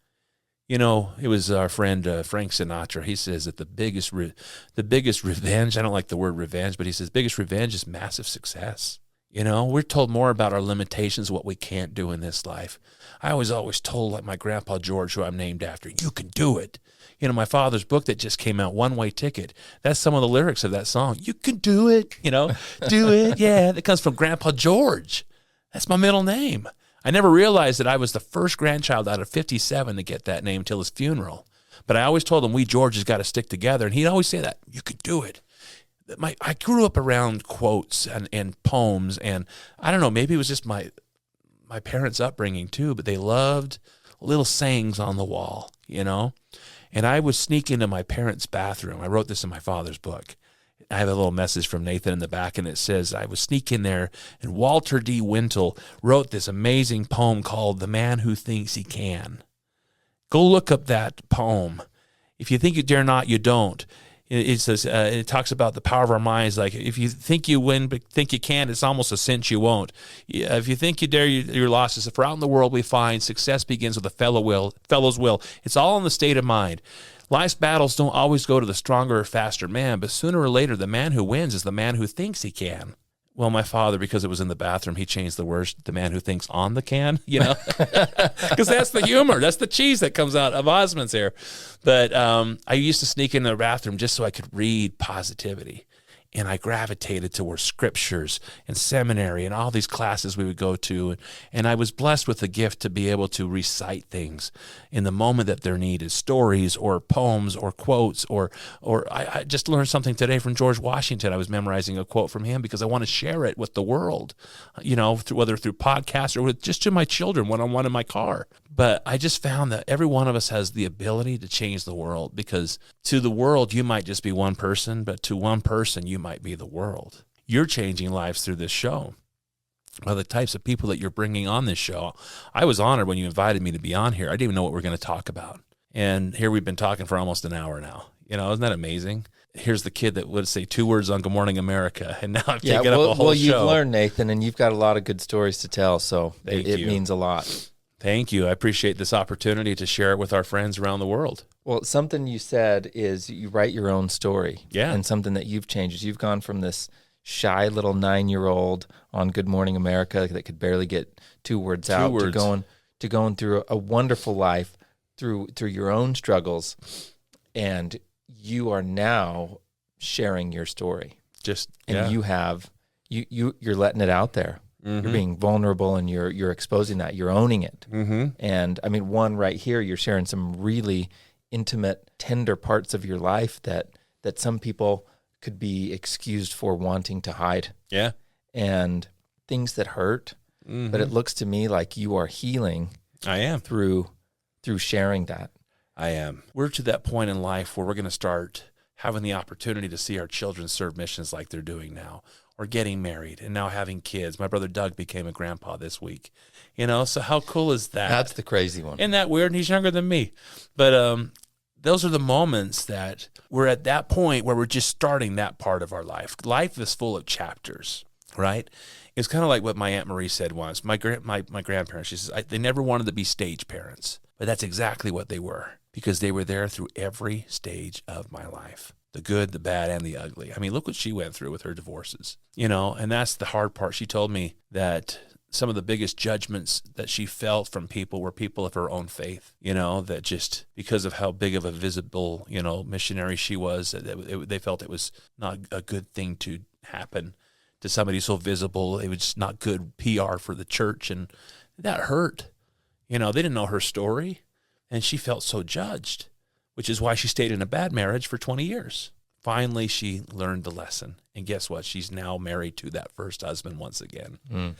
S1: You know, it was our friend Frank Sinatra. He says that the biggest revenge, I don't like the word revenge, but he says biggest revenge is massive success. You know, we're told more about our limitations, what we can't do in this life. I was always told, like my grandpa George, who I'm named after, you can do it. You know, my father's book that just came out, One Way Ticket, that's some of the lyrics of that song. You can do it, do it, yeah. That comes from Grandpa George. That's my middle name. I never realized that I was the first grandchild out of 57 to get that name until his funeral. But I always told him, we Georges got to stick together. And he'd always say that, you could do it. I grew up around quotes and poems, and I don't know, maybe it was just my parents' upbringing too, but they loved little sayings on the wall, And I would sneak into my parents' bathroom. I wrote this in my father's book. I have a little message from Nathan in the back, and it says, I would sneak in there, and Walter D. Wintle wrote this amazing poem called The Man Who Thinks He Can. Go look up that poem. If you think you dare not, you don't. It says, it talks about the power of our minds. Like, if you think you win but think you can't, it's almost a cinch you won't. If you think you dare, you're lost. If we're out in the world, we find success begins with a fellow's will. It's all in the state of mind. Life's battles don't always go to the stronger or faster man, but sooner or later, the man who wins is the man who thinks he can. Well, my father, because it was in the bathroom, he changed the words, the man who thinks on the can, because that's the humor. That's the cheese that comes out of Osmond's hair. But I used to sneak into the bathroom just so I could read positivity. And I gravitated towards scriptures and seminary and all these classes we would go to. And I was blessed with the gift to be able to recite things in the moment that they're needed, stories or poems or quotes. Or I just learned something today from George Washington. I was memorizing a quote from him because I want to share it with the world, whether through podcasts or with just to my children one-on-one in my car. But I just found that every one of us has the ability to change the world, because to the world, you might just be one person, but to one person, you might be the world. You're changing lives through this show. Well, the types of people that you're bringing on this show, I was honored when you invited me to be on here. I didn't even know what we were going to talk about. And here we've been talking for almost an hour now. Isn't that amazing? Here's the kid that would say 2 words on Good Morning America, and now I've taken up a whole show.
S2: Well, you've learned, Nathan, and you've got a lot of good stories to tell, so it means a lot.
S1: Thank you. I appreciate this opportunity to share it with our friends around the world.
S2: Well, something you said is you write your own story.
S1: Yeah.
S2: And something that you've changed is you've gone from this shy little 9-year-old on Good Morning America that could barely get 2 words out to going through a wonderful life through your own struggles, and you are now sharing your story. You're letting it out there. Mm-hmm. You're being vulnerable, and you're exposing that. You're owning it.
S1: Mm-hmm.
S2: And I mean, one right here, you're sharing some really intimate, tender parts of your life that that some people could be excused for wanting to hide.
S1: Yeah.
S2: And things that hurt. But it looks to me like you are healing.
S1: I am.
S2: Through sharing that.
S1: I am. We're to that point in life where we're going to start having the opportunity to see our children serve missions like they're doing now, or getting married and now having kids. My brother Doug became a grandpa this week. So how cool is that?
S2: That's the crazy one.
S1: Isn't that weird? And he's younger than me. But those are the moments that we're at that point where we're just starting that part of our life. Life is full of chapters, right? It's kind of like what my Aunt Marie said once. My grandparents, she says, they never wanted to be stage parents, but that's exactly what they were, because they were there through every stage of my life, the good, the bad, and the ugly. I mean, look what she went through with her divorces, and that's the hard part. She told me that some of the biggest judgments that she felt from people were people of her own faith, that just because of how big of a visible, missionary she was, they felt it was not a good thing to happen to somebody so visible. It was just not good PR for the church, and that hurt. They didn't know her story, and she felt so judged, which is why she stayed in a bad marriage for 20 years. Finally, she learned the lesson, and guess what? She's now married to that first husband once again.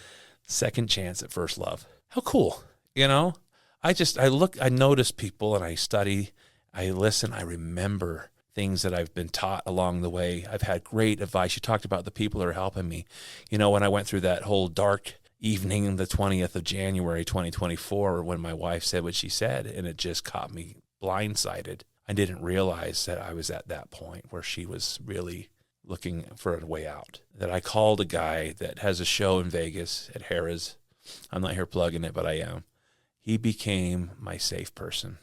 S1: Second chance at first love. How cool, I notice people, and I study, I listen, I remember things that I've been taught along the way. I've had great advice. You talked about the people that are helping me. When I went through that whole dark evening, the 20th of January, 2024, when my wife said what she said, and it just caught me blindsided. I didn't realize that I was at that point where she was really looking for a way out. That I called a guy that has a show in Vegas at Harrah's. I'm not here plugging it, but I am. He became my safe person,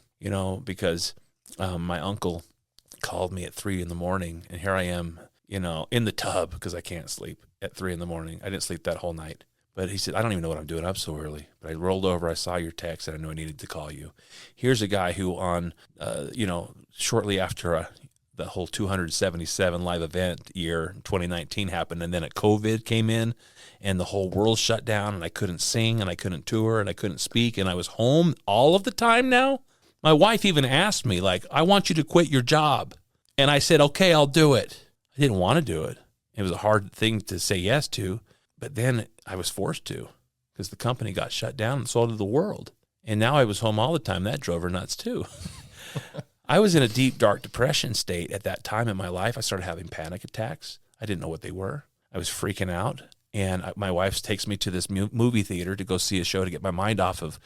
S1: because my uncle called me at 3 a.m, and here I am, in the tub because I can't sleep at 3 a.m. I didn't sleep that whole night. But he said, I don't even know what I'm doing up so early. But I rolled over, I saw your text, and I knew I needed to call you. Here's a guy who shortly after the whole 277 live event year, 2019 happened, and then COVID came in, and the whole world shut down, and I couldn't sing, and I couldn't tour, and I couldn't speak, and I was home all of the time now. My wife even asked me, I want you to quit your job. And I said, okay, I'll do it. I didn't want to do it. It was a hard thing to say yes to, but then I was forced to, because the company got shut down, and so did the world. And now I was home all the time. That drove her nuts too. I was in a deep, dark depression state at that time in my life. I started having panic attacks. I didn't know what they were. I was freaking out. And my wife takes me to this movie theater to go see a show to get my mind off of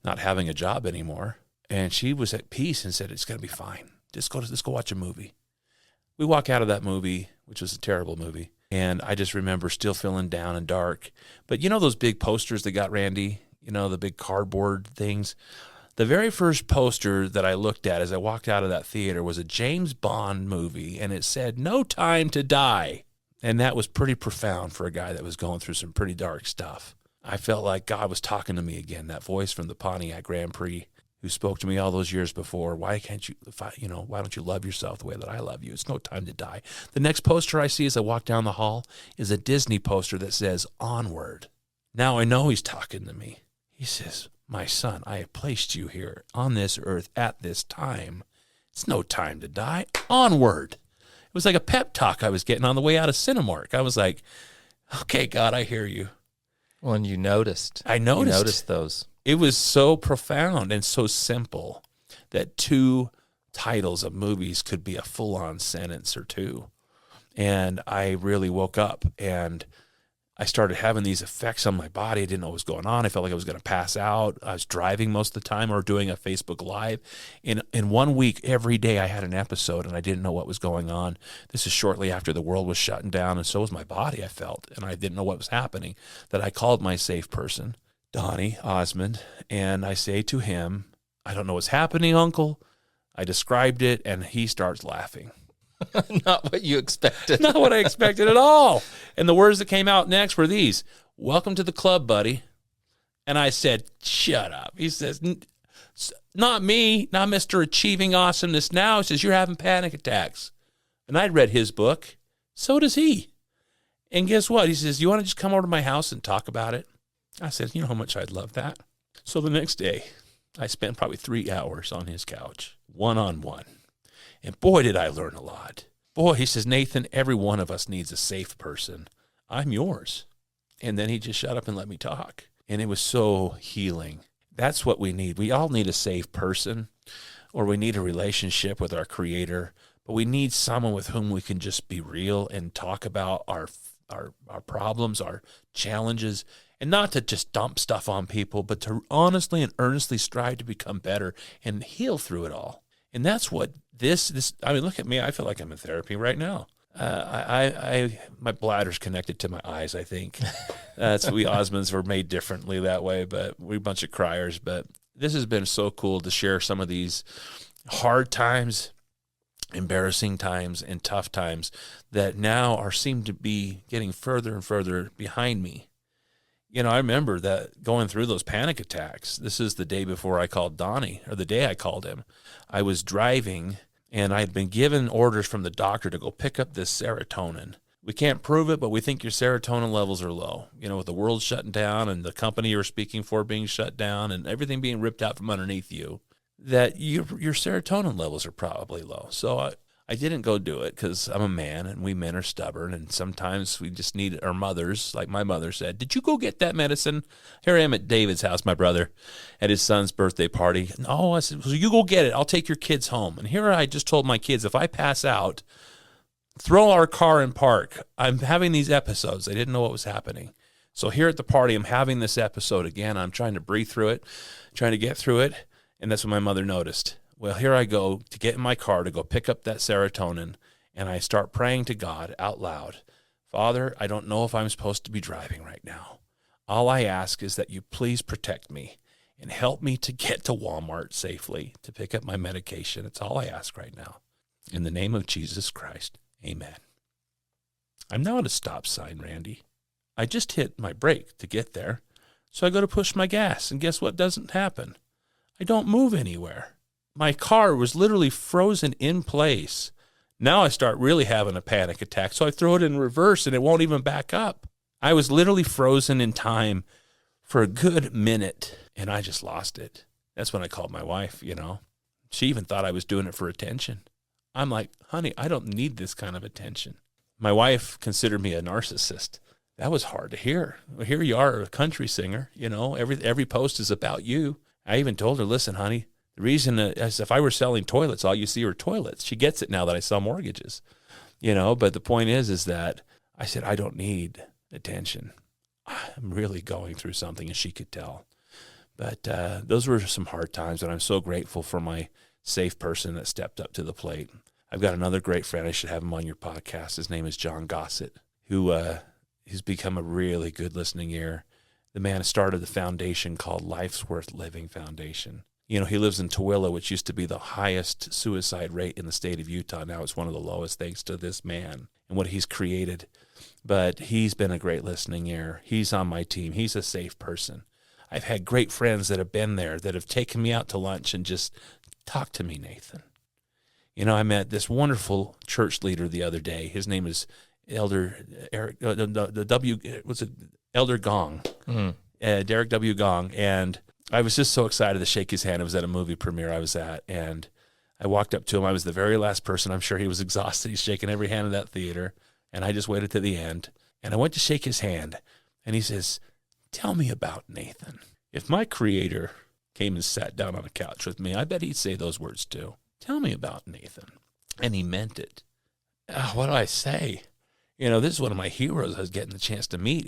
S1: not having a job anymore. And she was at peace and said, it's going to be fine. Let's go watch a movie. We walk out of that movie, which was a terrible movie. And I just remember still feeling down and dark. But those big posters that got Randy, the big cardboard things. The very first poster that I looked at as I walked out of that theater was a James Bond movie, and it said, "No Time to Die." And that was pretty profound for a guy that was going through some pretty dark stuff. I felt like God was talking to me again, that voice from the Pontiac Grand Prix who spoke to me all those years before. Why don't you love yourself the way that I love you? It's no time to die. The next poster I see as I walk down the hall is a Disney poster that says Onward. Now I know he's talking to me. He says, my son, I have placed you here on this earth at this time. It's no time to die. Onward. It was like a pep talk I was getting on the way out of Cinemark. I was like, okay, God, I hear you.
S2: Well, and you noticed.
S1: I noticed.
S2: You noticed those.
S1: It was so profound and so simple that 2 titles of movies could be a full-on sentence or 2. And I really woke up, and I started having these effects on my body. I didn't know what was going on. I felt like I was going to pass out. I was driving most of the time or doing a Facebook Live. In 1 week, every day I had an episode, and I didn't know what was going on. This is shortly after the world was shutting down, and so was my body, I felt, and I didn't know what was happening. That I called my safe person, Donny Osmond, and I say to him, I don't know what's happening, Uncle. I described it, and he starts laughing.
S2: Not what you expected.
S1: Not what I expected at all. And the words that came out next were these: "Welcome to the club, buddy." And I said, shut up. He says, not me, not Mr. Achieving Awesomeness Now. He says, you're having panic attacks. And I'd read his book. So does he. And guess what? He says, you want to just come over to my house and talk about it? I said, you know how much I'd love that. So the next day, I spent probably 3 hours on his couch, one-on-one. And boy, did I learn a lot. boy, he says, Nathan, every one of us needs a safe person. I'm yours. And then he just shut up and let me talk. And it was so healing. That's what we need. We all need a safe person, or we need a relationship with our Creator. But we need someone with whom we can just be real and talk about our problems, our challenges, and not to just dump stuff on people, but to honestly and earnestly strive to become better and heal through it all. And that's what this. I mean, look at me. I feel like I'm in therapy right now. My bladder's connected to my eyes, I think. That's we Osmonds were made differently that way, but we're a bunch of criers. But this has been so cool to share some of these hard times, embarrassing times, and tough times that now seem to be getting further and further behind me. You know, I remember that going through those panic attacks. This is the day before I called Donny, or the day I called him. I was driving, and I had been given orders from the doctor to go pick up this serotonin. We can't prove it, but we think your serotonin levels are low. You know, with the world shutting down and the company you're speaking for being shut down and everything being ripped out from underneath you, that your serotonin levels are probably low. So I didn't go do it because I'm a man, and we men are stubborn, and sometimes we just need our mothers, like my mother said, did you go get that medicine? Here I am at David's house, my brother, at his son's birthday party. No, I said, well, you go get it. I'll take your kids home. And here I just told my kids, if I pass out, throw our car in park. I'm having these episodes. They didn't know what was happening. So here at the party, I'm having this episode again. I'm trying to breathe through it, trying to get through it, and that's when my mother noticed. Well, here I go to get in my car to go pick up that serotonin, and I start praying to God out loud. Father, I don't know if I'm supposed to be driving right now. All I ask is that you please protect me and help me to get to Walmart safely to pick up my medication. It's all I ask right now. In the name of Jesus Christ, amen. I'm now at a stop sign, Randy. I just hit my brake to get there, so I go to push my gas, and guess what doesn't happen? I don't move anywhere. My car was literally frozen in place. Now I start really having a panic attack, so I throw it in reverse, and it won't even back up. I was literally frozen in time for a good minute, and I just lost it. That's when I called my wife, you know. She even thought I was doing it for attention. I'm like, honey, I don't need this kind of attention. My wife considered me a narcissist. That was hard to hear. Well, here you are, a country singer, you know, every post is about you. I even told her, listen, honey, the reason is if I were selling toilets, all you see are toilets. She gets it now that I sell mortgages, you know, but the point is that I said, I don't need attention. I'm really going through something, and she could tell. But those were some hard times, and I'm so grateful for my safe person that stepped up to the plate. I've got another great friend. I should have him on your podcast. His name is John Gossett, who he's become a really good listening ear. The man started the foundation called Life's Worth Living Foundation. You know, he lives in Tooele, which used to be the highest suicide rate in the state of Utah. Now it's one of the lowest thanks to this man and what he's created. But he's been a great listening ear. He's on my team. He's a safe person. I've had great friends that have been there that have taken me out to lunch and just talked to me, Nathan. You know, I met this wonderful church leader the other day. His name is Elder Eric, Elder Gong, Derek W. Gong, and I was just so excited to shake his hand. It was at a movie premiere I was at, and I walked up to him. I was the very last person. I'm sure he was exhausted. He's shaking every hand in that theater, and I just waited to the end. And I went to shake his hand, and he says, tell me about Nathan. If my Creator came and sat down on a couch with me, I bet he'd say those words too. Tell me about Nathan. And he meant it. What do I say? You know, this is one of my heroes I was getting the chance to meet,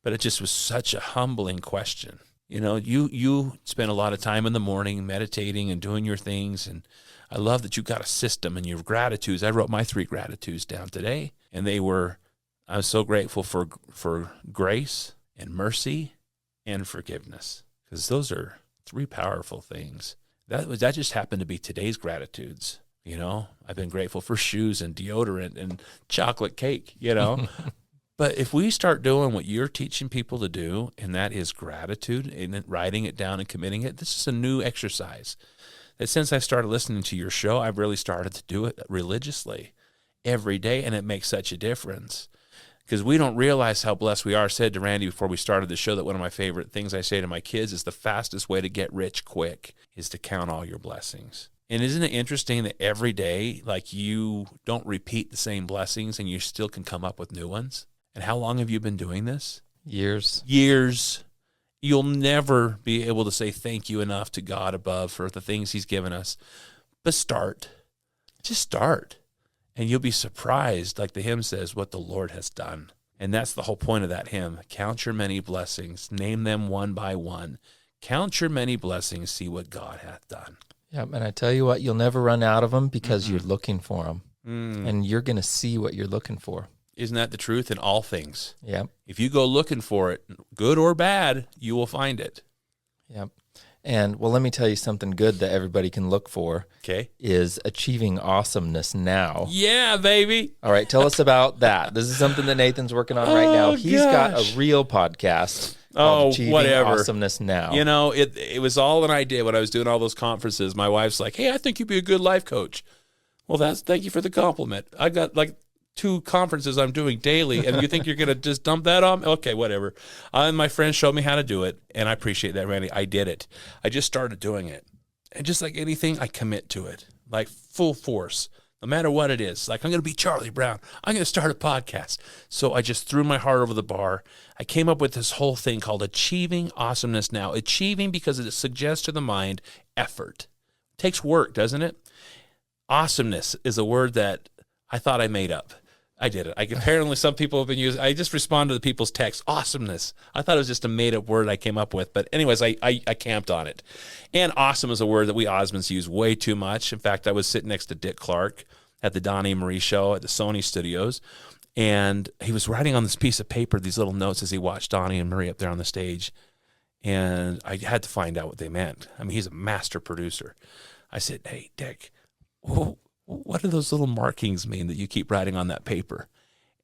S1: but it just was such a humbling question. You know, you spend a lot of time in the morning meditating and doing your things, and I love that you got a system and your gratitudes. I wrote my 3 gratitudes down today, and I was so grateful for grace and mercy and forgiveness, because those are 3 powerful things. That just happened to be today's gratitudes. You know, I've been grateful for shoes and deodorant and chocolate cake, you know. But if we start doing what you're teaching people to do, and that is gratitude and writing it down and committing it, this is a new exercise. That since I started listening to your show, I've really started to do it religiously every day, and it makes such a difference. Because we don't realize how blessed we are. I said to Randy before we started the show that one of my favorite things I say to my kids is the fastest way to get rich quick is to count all your blessings. And isn't it interesting that every day, like, you don't repeat the same blessings and you still can come up with new ones? And how long have you been doing this?
S2: Years.
S1: You'll never be able to say thank you enough to God above for the things he's given us. But start. Just start. And you'll be surprised, like the hymn says, what the Lord has done. And that's the whole point of that hymn. Count your many blessings. Name them one by one. Count your many blessings. See what God hath done.
S2: Yep, and I tell you what, you'll never run out of them because you're looking for them. And you're going to see what you're looking for.
S1: Isn't that the truth in all things?
S2: Yep.
S1: If you go looking for it, good or bad, you will find it.
S2: Yep. And, well, let me tell you something good that everybody can look for.
S1: Okay.
S2: Is achieving awesomeness now.
S1: Yeah, baby.
S2: All right, tell us about that. This is something that Nathan's working on right now. He's got a real podcast called Achieving Awesomeness Now.
S1: You know, it was all an idea when I was doing all those conferences. My wife's like, hey, I think you'd be a good life coach. Well, thank you for the compliment. I got like 2 conferences I'm doing daily, and you think you're going to just dump that on? Okay, whatever. And my friends showed me how to do it, and I appreciate that, Randy. I did it. I just started doing it. And just like anything, I commit to it, like full force, no matter what it is. Like, I'm going to be Charlie Brown. I'm going to start a podcast. So I just threw my heart over the bar. I came up with this whole thing called Achieving Awesomeness Now. Achieving because it suggests to the mind effort. It takes work, doesn't it? Awesomeness is a word that I thought I made up. I did it. Apparently some people have been using, I just responded to people's texts, awesomeness. I thought it was just a made-up word I came up with. But anyways, I camped on it. And awesome is a word that we Osmonds use way too much. In fact, I was sitting next to Dick Clark at the Donny and Marie show at the Sony studios. And he was writing on this piece of paper these little notes as he watched Donny and Marie up there on the stage. And I had to find out what they meant. I mean, he's a master producer. I said, hey, Dick, what do those little markings mean that you keep writing on that paper?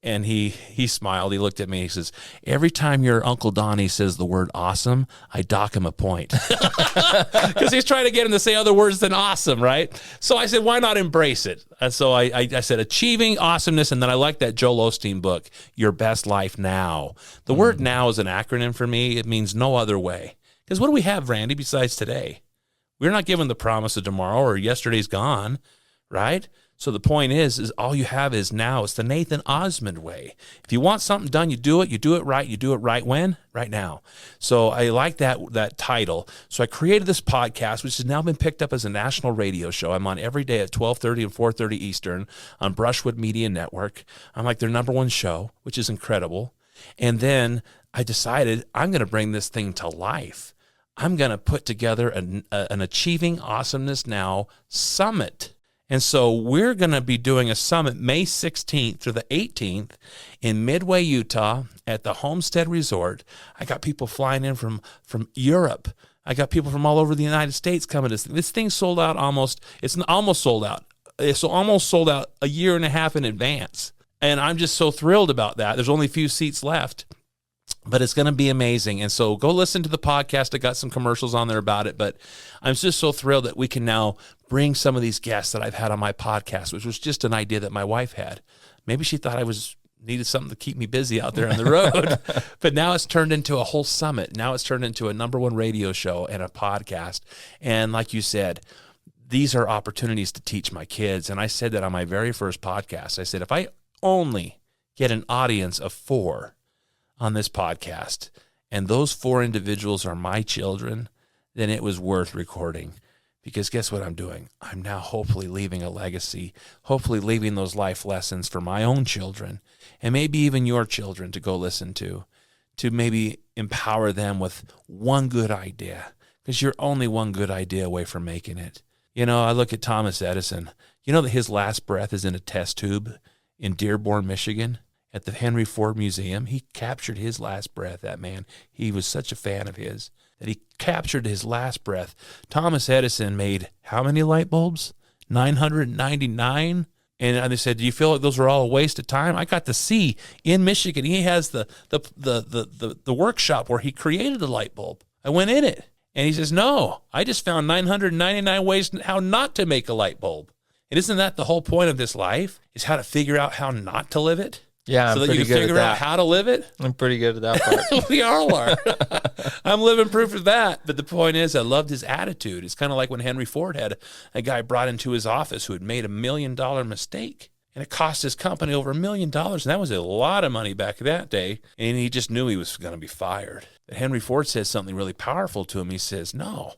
S1: And he smiled. He looked at me. He says, every time your Uncle Donny says the word awesome, I dock him a point. Because he's trying to get him to say other words than awesome, right? So I said, why not embrace it? And so I said, achieving awesomeness. And then I like that Joel Osteen book, Your Best Life Now. The word now is an acronym for me. It means no other way. Because what do we have, Randy, besides today? We're not given the promise of tomorrow or yesterday's gone, right? So the point is all you have is now. It's the Nathan Osmond way. If you want something done, you do it right. You do it right when? Right now. So I like that title. So I created this podcast, which has now been picked up as a national radio show. I'm on every day at 12:30 and 4:30 Eastern on Brushwood Media Network. I'm like their #1 show, which is incredible. And then I decided I'm going to bring this thing to life. I'm going to put together an Achieving Awesomeness Now summit. And so we're going to be doing a summit May 16th through the 18th in Midway, Utah at the Homestead Resort. I got people flying in from Europe. I got people from all over the United States coming to this thing sold out it's almost sold out. It's almost sold out a year and a half in advance. And I'm just so thrilled about that. There's only a few seats left. But it's going to be amazing. And so go listen to the podcast. I got some commercials on there about it. But I'm just so thrilled that we can now bring some of these guests that I've had on my podcast, which was just an idea that my wife had. Maybe she thought I needed something to keep me busy out there on the road. But now it's turned into a whole summit. Now it's turned into a #1 radio show and a podcast. And like you said, these are opportunities to teach my kids. And I said that on my very first podcast. I said, if I only get an audience of 4 on this podcast, and those 4 individuals are my children, then it was worth recording. Because guess what I'm doing? I'm now hopefully leaving a legacy, hopefully leaving those life lessons for my own children, and maybe even your children to go listen to maybe empower them with one good idea, because you're only one good idea away from making it. You know, I look at Thomas Edison. You know that his last breath is in a test tube in Dearborn, Michigan? At the Henry Ford Museum, he captured his last breath, that man. He was such a fan of his that he captured his last breath. Thomas Edison made how many light bulbs? 999? And they said, do you feel like those were all a waste of time? I got to see in Michigan, he has the workshop where he created the light bulb. I went in it. And he says, no, I just found 999 ways how not to make a light bulb. And isn't that the whole point of this life? Is how to figure out how not to live it?
S2: Yeah,
S1: so
S2: I'm
S1: that you
S2: pretty
S1: can
S2: good
S1: figure
S2: at
S1: out
S2: that.
S1: how to live it.
S2: I'm pretty good at that part.
S1: We all are. I'm living proof of that. But the point is, I loved his attitude. It's kind of like when Henry Ford had a guy brought into his office who had made $1 million mistake. And it cost his company over $1 million. And that was a lot of money back that day. And he just knew he was going to be fired. But Henry Ford says something really powerful to him. He says, no,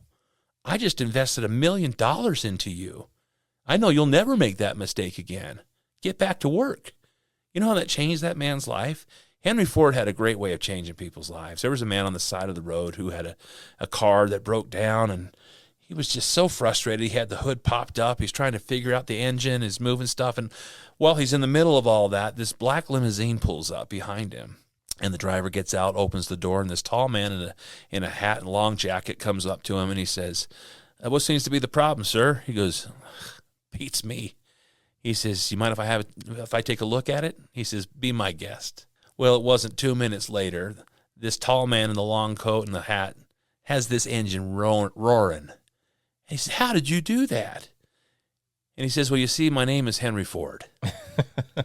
S1: I just invested $1 million into you. I know you'll never make that mistake again. Get back to work. You know how that changed that man's life? Henry Ford had a great way of changing people's lives. There was a man on the side of the road who had a car that broke down, and he was just so frustrated. He had the hood popped up. He's trying to figure out the engine, he's moving stuff. And while he's in the middle of all that, this black limousine pulls up behind him. And the driver gets out, opens the door, and this tall man in a hat and long jacket comes up to him, and he says, what seems to be the problem, sir? He goes, beats me. He says, you mind if I take a look at it? He says, be my guest. Well, it wasn't 2 minutes later. This tall man in the long coat and the hat has this engine roaring. He says, how did you do that? And he says, well, you see, my name is Henry Ford,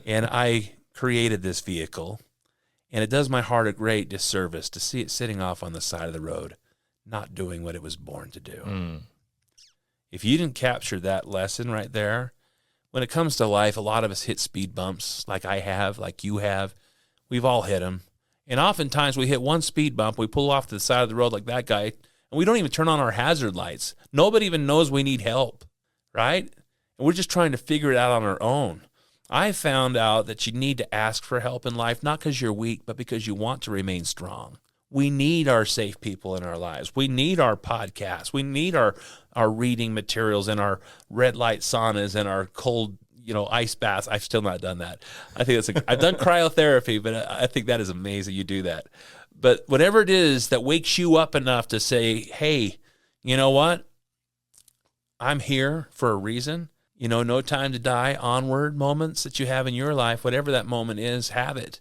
S1: and I created this vehicle, and it does my heart a great disservice to see it sitting off on the side of the road, not doing what it was born to do. Mm. If you didn't capture that lesson right there, when it comes to life, a lot of us hit speed bumps like I have, like you have. We've all hit them. And oftentimes we hit one speed bump, we pull off to the side of the road like that guy, and we don't even turn on our hazard lights. Nobody even knows we need help, right? And we're just trying to figure it out on our own. I found out that you need to ask for help in life, not because you're weak, but because you want to remain strong. We need our safe people in our lives. We need our podcasts. We need our reading materials and our red light saunas and our cold, ice baths. I've still not done that. I think I've done cryotherapy, but I think that is amazing you do that. But whatever it is that wakes you up enough to say, hey, you know what? I'm here for a reason. No time to die, onward moments that you have in your life, whatever that moment is, have it.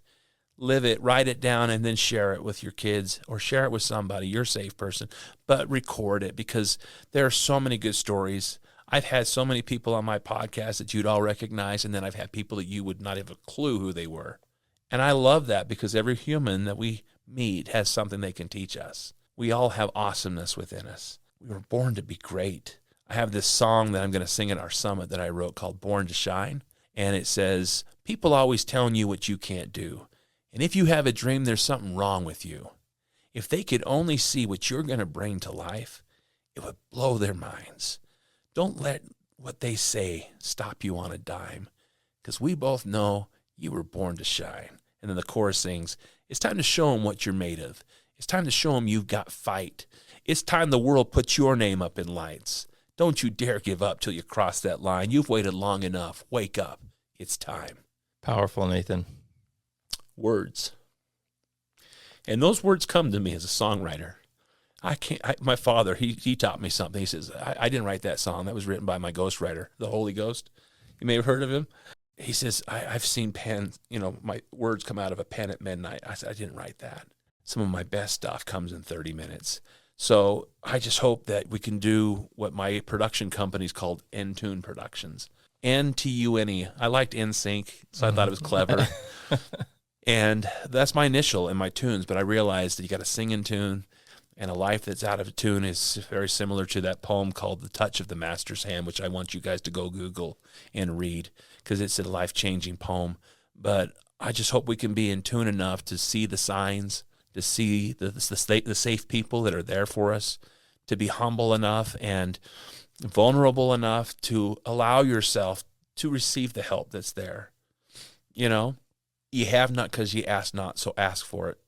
S1: Live it, write it down, and then share it with your kids or share it with somebody, your safe person. But record it, because there are so many good stories. I've had so many people on my podcast that you'd all recognize, and then I've had people that you would not have a clue who they were. And I love that, because every human that we meet has something they can teach us. We all have awesomeness within us. We were born to be great. I have this song that I'm going to sing at our summit that I wrote called Born to Shine. And it says, people always telling you what you can't do. And if you have a dream, there's something wrong with you. If they could only see what you're going to bring to life, it would blow their minds. Don't let what they say stop you on a dime, because we both know you were born to shine. And then the chorus sings, it's time to show them what you're made of. It's time to show them you've got fight. It's time the world puts your name up in lights. Don't you dare give up till you cross that line. You've waited long enough. Wake up. It's time.
S2: Powerful, Nathan.
S1: Words. And those words come to me as a songwriter. My father, he taught me something. He says, I didn't write that song. That was written by my ghostwriter, the Holy Ghost. You may have heard of him. He says, I've seen pens, my words come out of a pen at midnight. I said, I didn't write that. Some of my best stuff comes in 30 minutes. So I just hope that we can do what my production company's called N-Tune Productions. N-T-U-N-E. I liked NSYNC, so I thought it was clever. And that's my initial in my tunes, but I realized that you got to sing in tune, and a life that's out of tune is very similar to that poem called The Touch of the Master's Hand, which I want you guys to go Google and read, because it's a life-changing poem. But I just hope we can be in tune enough to see the signs, to see the safe people that are there for us, to be humble enough and vulnerable enough to allow yourself to receive the help that's there. You have not because you ask not, so ask for it.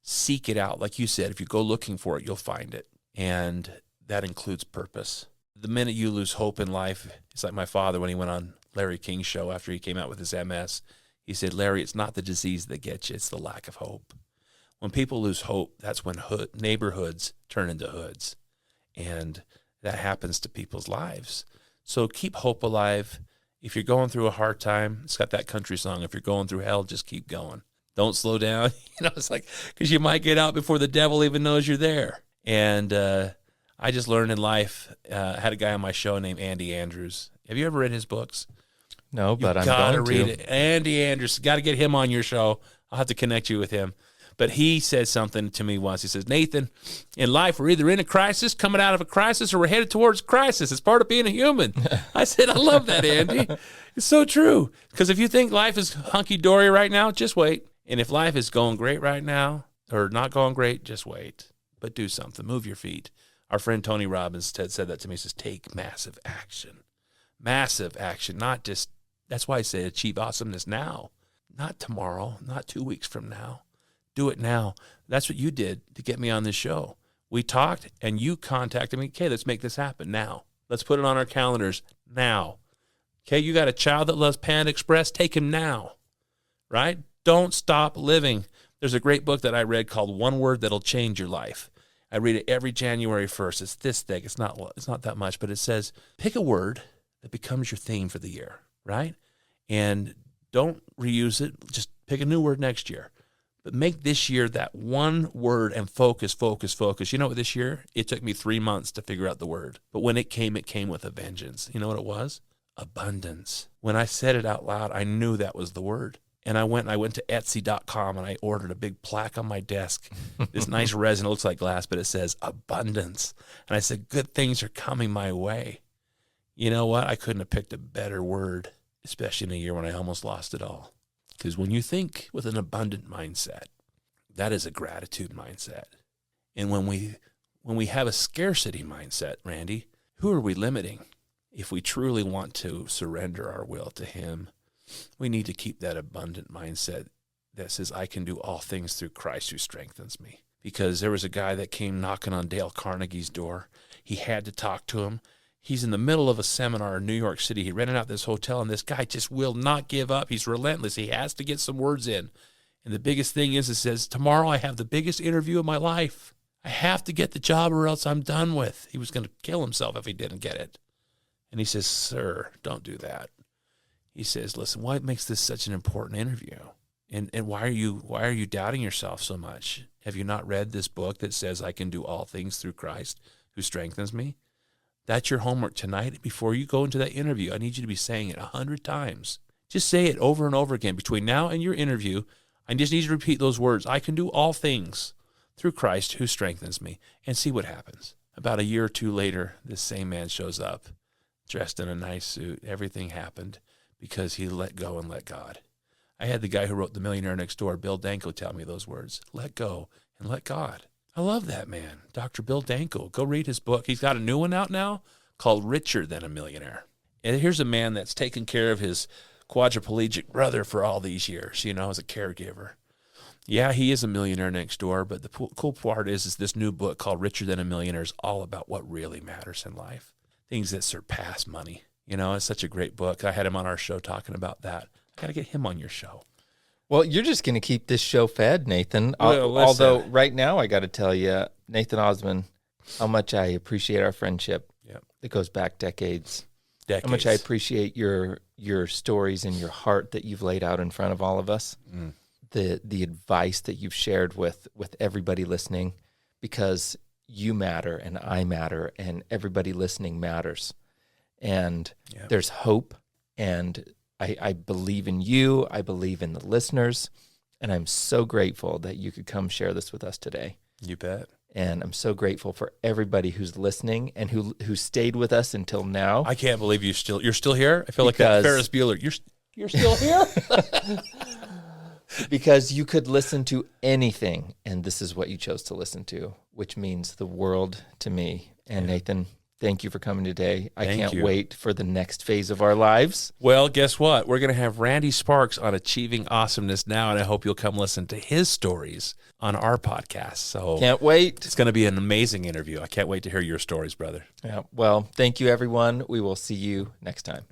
S1: Seek it out. Like you said, if you go looking for it, you'll find it. And that includes purpose. The minute you lose hope in life, it's like my father when he went on Larry King's show after he came out with his MS. He said, Larry, it's not the disease that gets you, it's the lack of hope. When people lose hope, that's when neighborhoods turn into hoods. And that happens to people's lives. So keep hope alive. If you're going through a hard time, it's got that country song, if you're going through hell, just keep going. Don't slow down. It's like, because you might get out before the devil even knows you're there. And I just learned in life, I had a guy on my show named Andy Andrews. Have you ever read his books?
S2: No, but
S1: You've
S2: I'm
S1: got to
S2: going
S1: read
S2: to.
S1: it. Andy Anderson, got to get him on your show. I'll have to connect you with him. But he said something to me once. He says, Nathan, in life, we're either in a crisis, coming out of a crisis, or we're headed towards a crisis. It's part of being a human. I said, I love that, Andy. It's so true. Because if you think life is hunky-dory right now, just wait. And if life is going great right now, or not going great, just wait. But do something. Move your feet. Our friend Tony Robbins said that to me. He says, take massive action. Massive action. Not just, that's why I say achieve awesomeness now. Not tomorrow, not 2 weeks from now. Do it now. That's what you did to get me on this show. We talked, and you contacted me. Okay, let's make this happen now. Let's put it on our calendars now. Okay, you got a child that loves Panda Express. Take him now, right? Don't stop living. There's a great book that I read called One Word That'll Change Your Life. I read it every January 1st. It's this thick. It's not that much, but it says, pick a word that becomes your theme for the year, right? And don't reuse it. Just pick a new word next year. But make this year that one word and focus. You know what, this year, it took me 3 months to figure out the word. But when it came with a vengeance. You know what it was? Abundance. When I said it out loud, I knew that was the word. And I went to Etsy.com and I ordered a big plaque on my desk. This nice resin, it looks like glass, but it says abundance. And I said, good things are coming my way. You know what? I couldn't have picked a better word, especially in a year when I almost lost it all. Because when you think with an abundant mindset, that is a gratitude mindset. And when we have a scarcity mindset, Randy, who are we limiting? If we truly want to surrender our will to him, we need to keep that abundant mindset that says, I can do all things through Christ who strengthens me. Because there was a guy that came knocking on Dale Carnegie's door. He had to talk to him. He's in the middle of a seminar in New York City. He rented out this hotel, and this guy just will not give up. He's relentless. He has to get some words in. And the biggest thing is, it says, tomorrow I have the biggest interview of my life. I have to get the job or else I'm done with. He was going to kill himself if he didn't get it. And he says, sir, don't do that. He says, listen, why makes this such an important interview? And why are you doubting yourself so much? Have you not read this book that says I can do all things through Christ who strengthens me? That's your homework tonight. Before you go into that interview, I need you to be saying it 100 times. Just say it over and over again. Between now and your interview, I just need you to repeat those words. I can do all things through Christ who strengthens me, and see what happens. About a year or two later, this same man shows up, dressed in a nice suit. Everything happened because he let go and let God. I had the guy who wrote The Millionaire Next Door, Bill Danko, tell me those words. Let go and let God. I love that man, Dr. Bill Danko. Go read his book. He's got a new one out now called Richer Than a Millionaire. And here's a man that's taken care of his quadriplegic brother for all these years, as a caregiver. Yeah, he is a millionaire next door, but the cool part is this new book called Richer Than a Millionaire is all about what really matters in life, things that surpass money. It's such a great book. I had him on our show talking about that. I got to get him on your show.
S2: Well, you're just going to keep this show fed, Nathan.
S1: Well,
S2: although right now I got to tell you, Nathan Osmond, how much I appreciate our friendship.
S1: Yep.
S2: It goes back decades. How much I appreciate your stories and your heart that you've laid out in front of all of us. Mm. The advice that you've shared with everybody listening, because you matter and I matter and everybody listening matters. And there's hope, and I believe in you. I believe in the listeners, and I'm so grateful that you could come share this with us today.
S1: You bet.
S2: And I'm so grateful for everybody who's listening and who stayed with us until now.
S1: I can't believe you're still here. I feel like that Ferris Bueller. You're still here?
S2: Because you could listen to anything, and this is what you chose to listen to, which means the world to me. And Nathan, thank you for coming today. I can't wait for the next phase of our lives.
S1: Well, guess what? We're going to have Randy Sparks on Achieving Awesomeness now, and I hope you'll come listen to his stories on our podcast. So
S2: can't wait.
S1: It's going to be an amazing interview. I can't wait to hear your stories, brother.
S2: Yeah. Well, thank you, everyone. We will see you next time.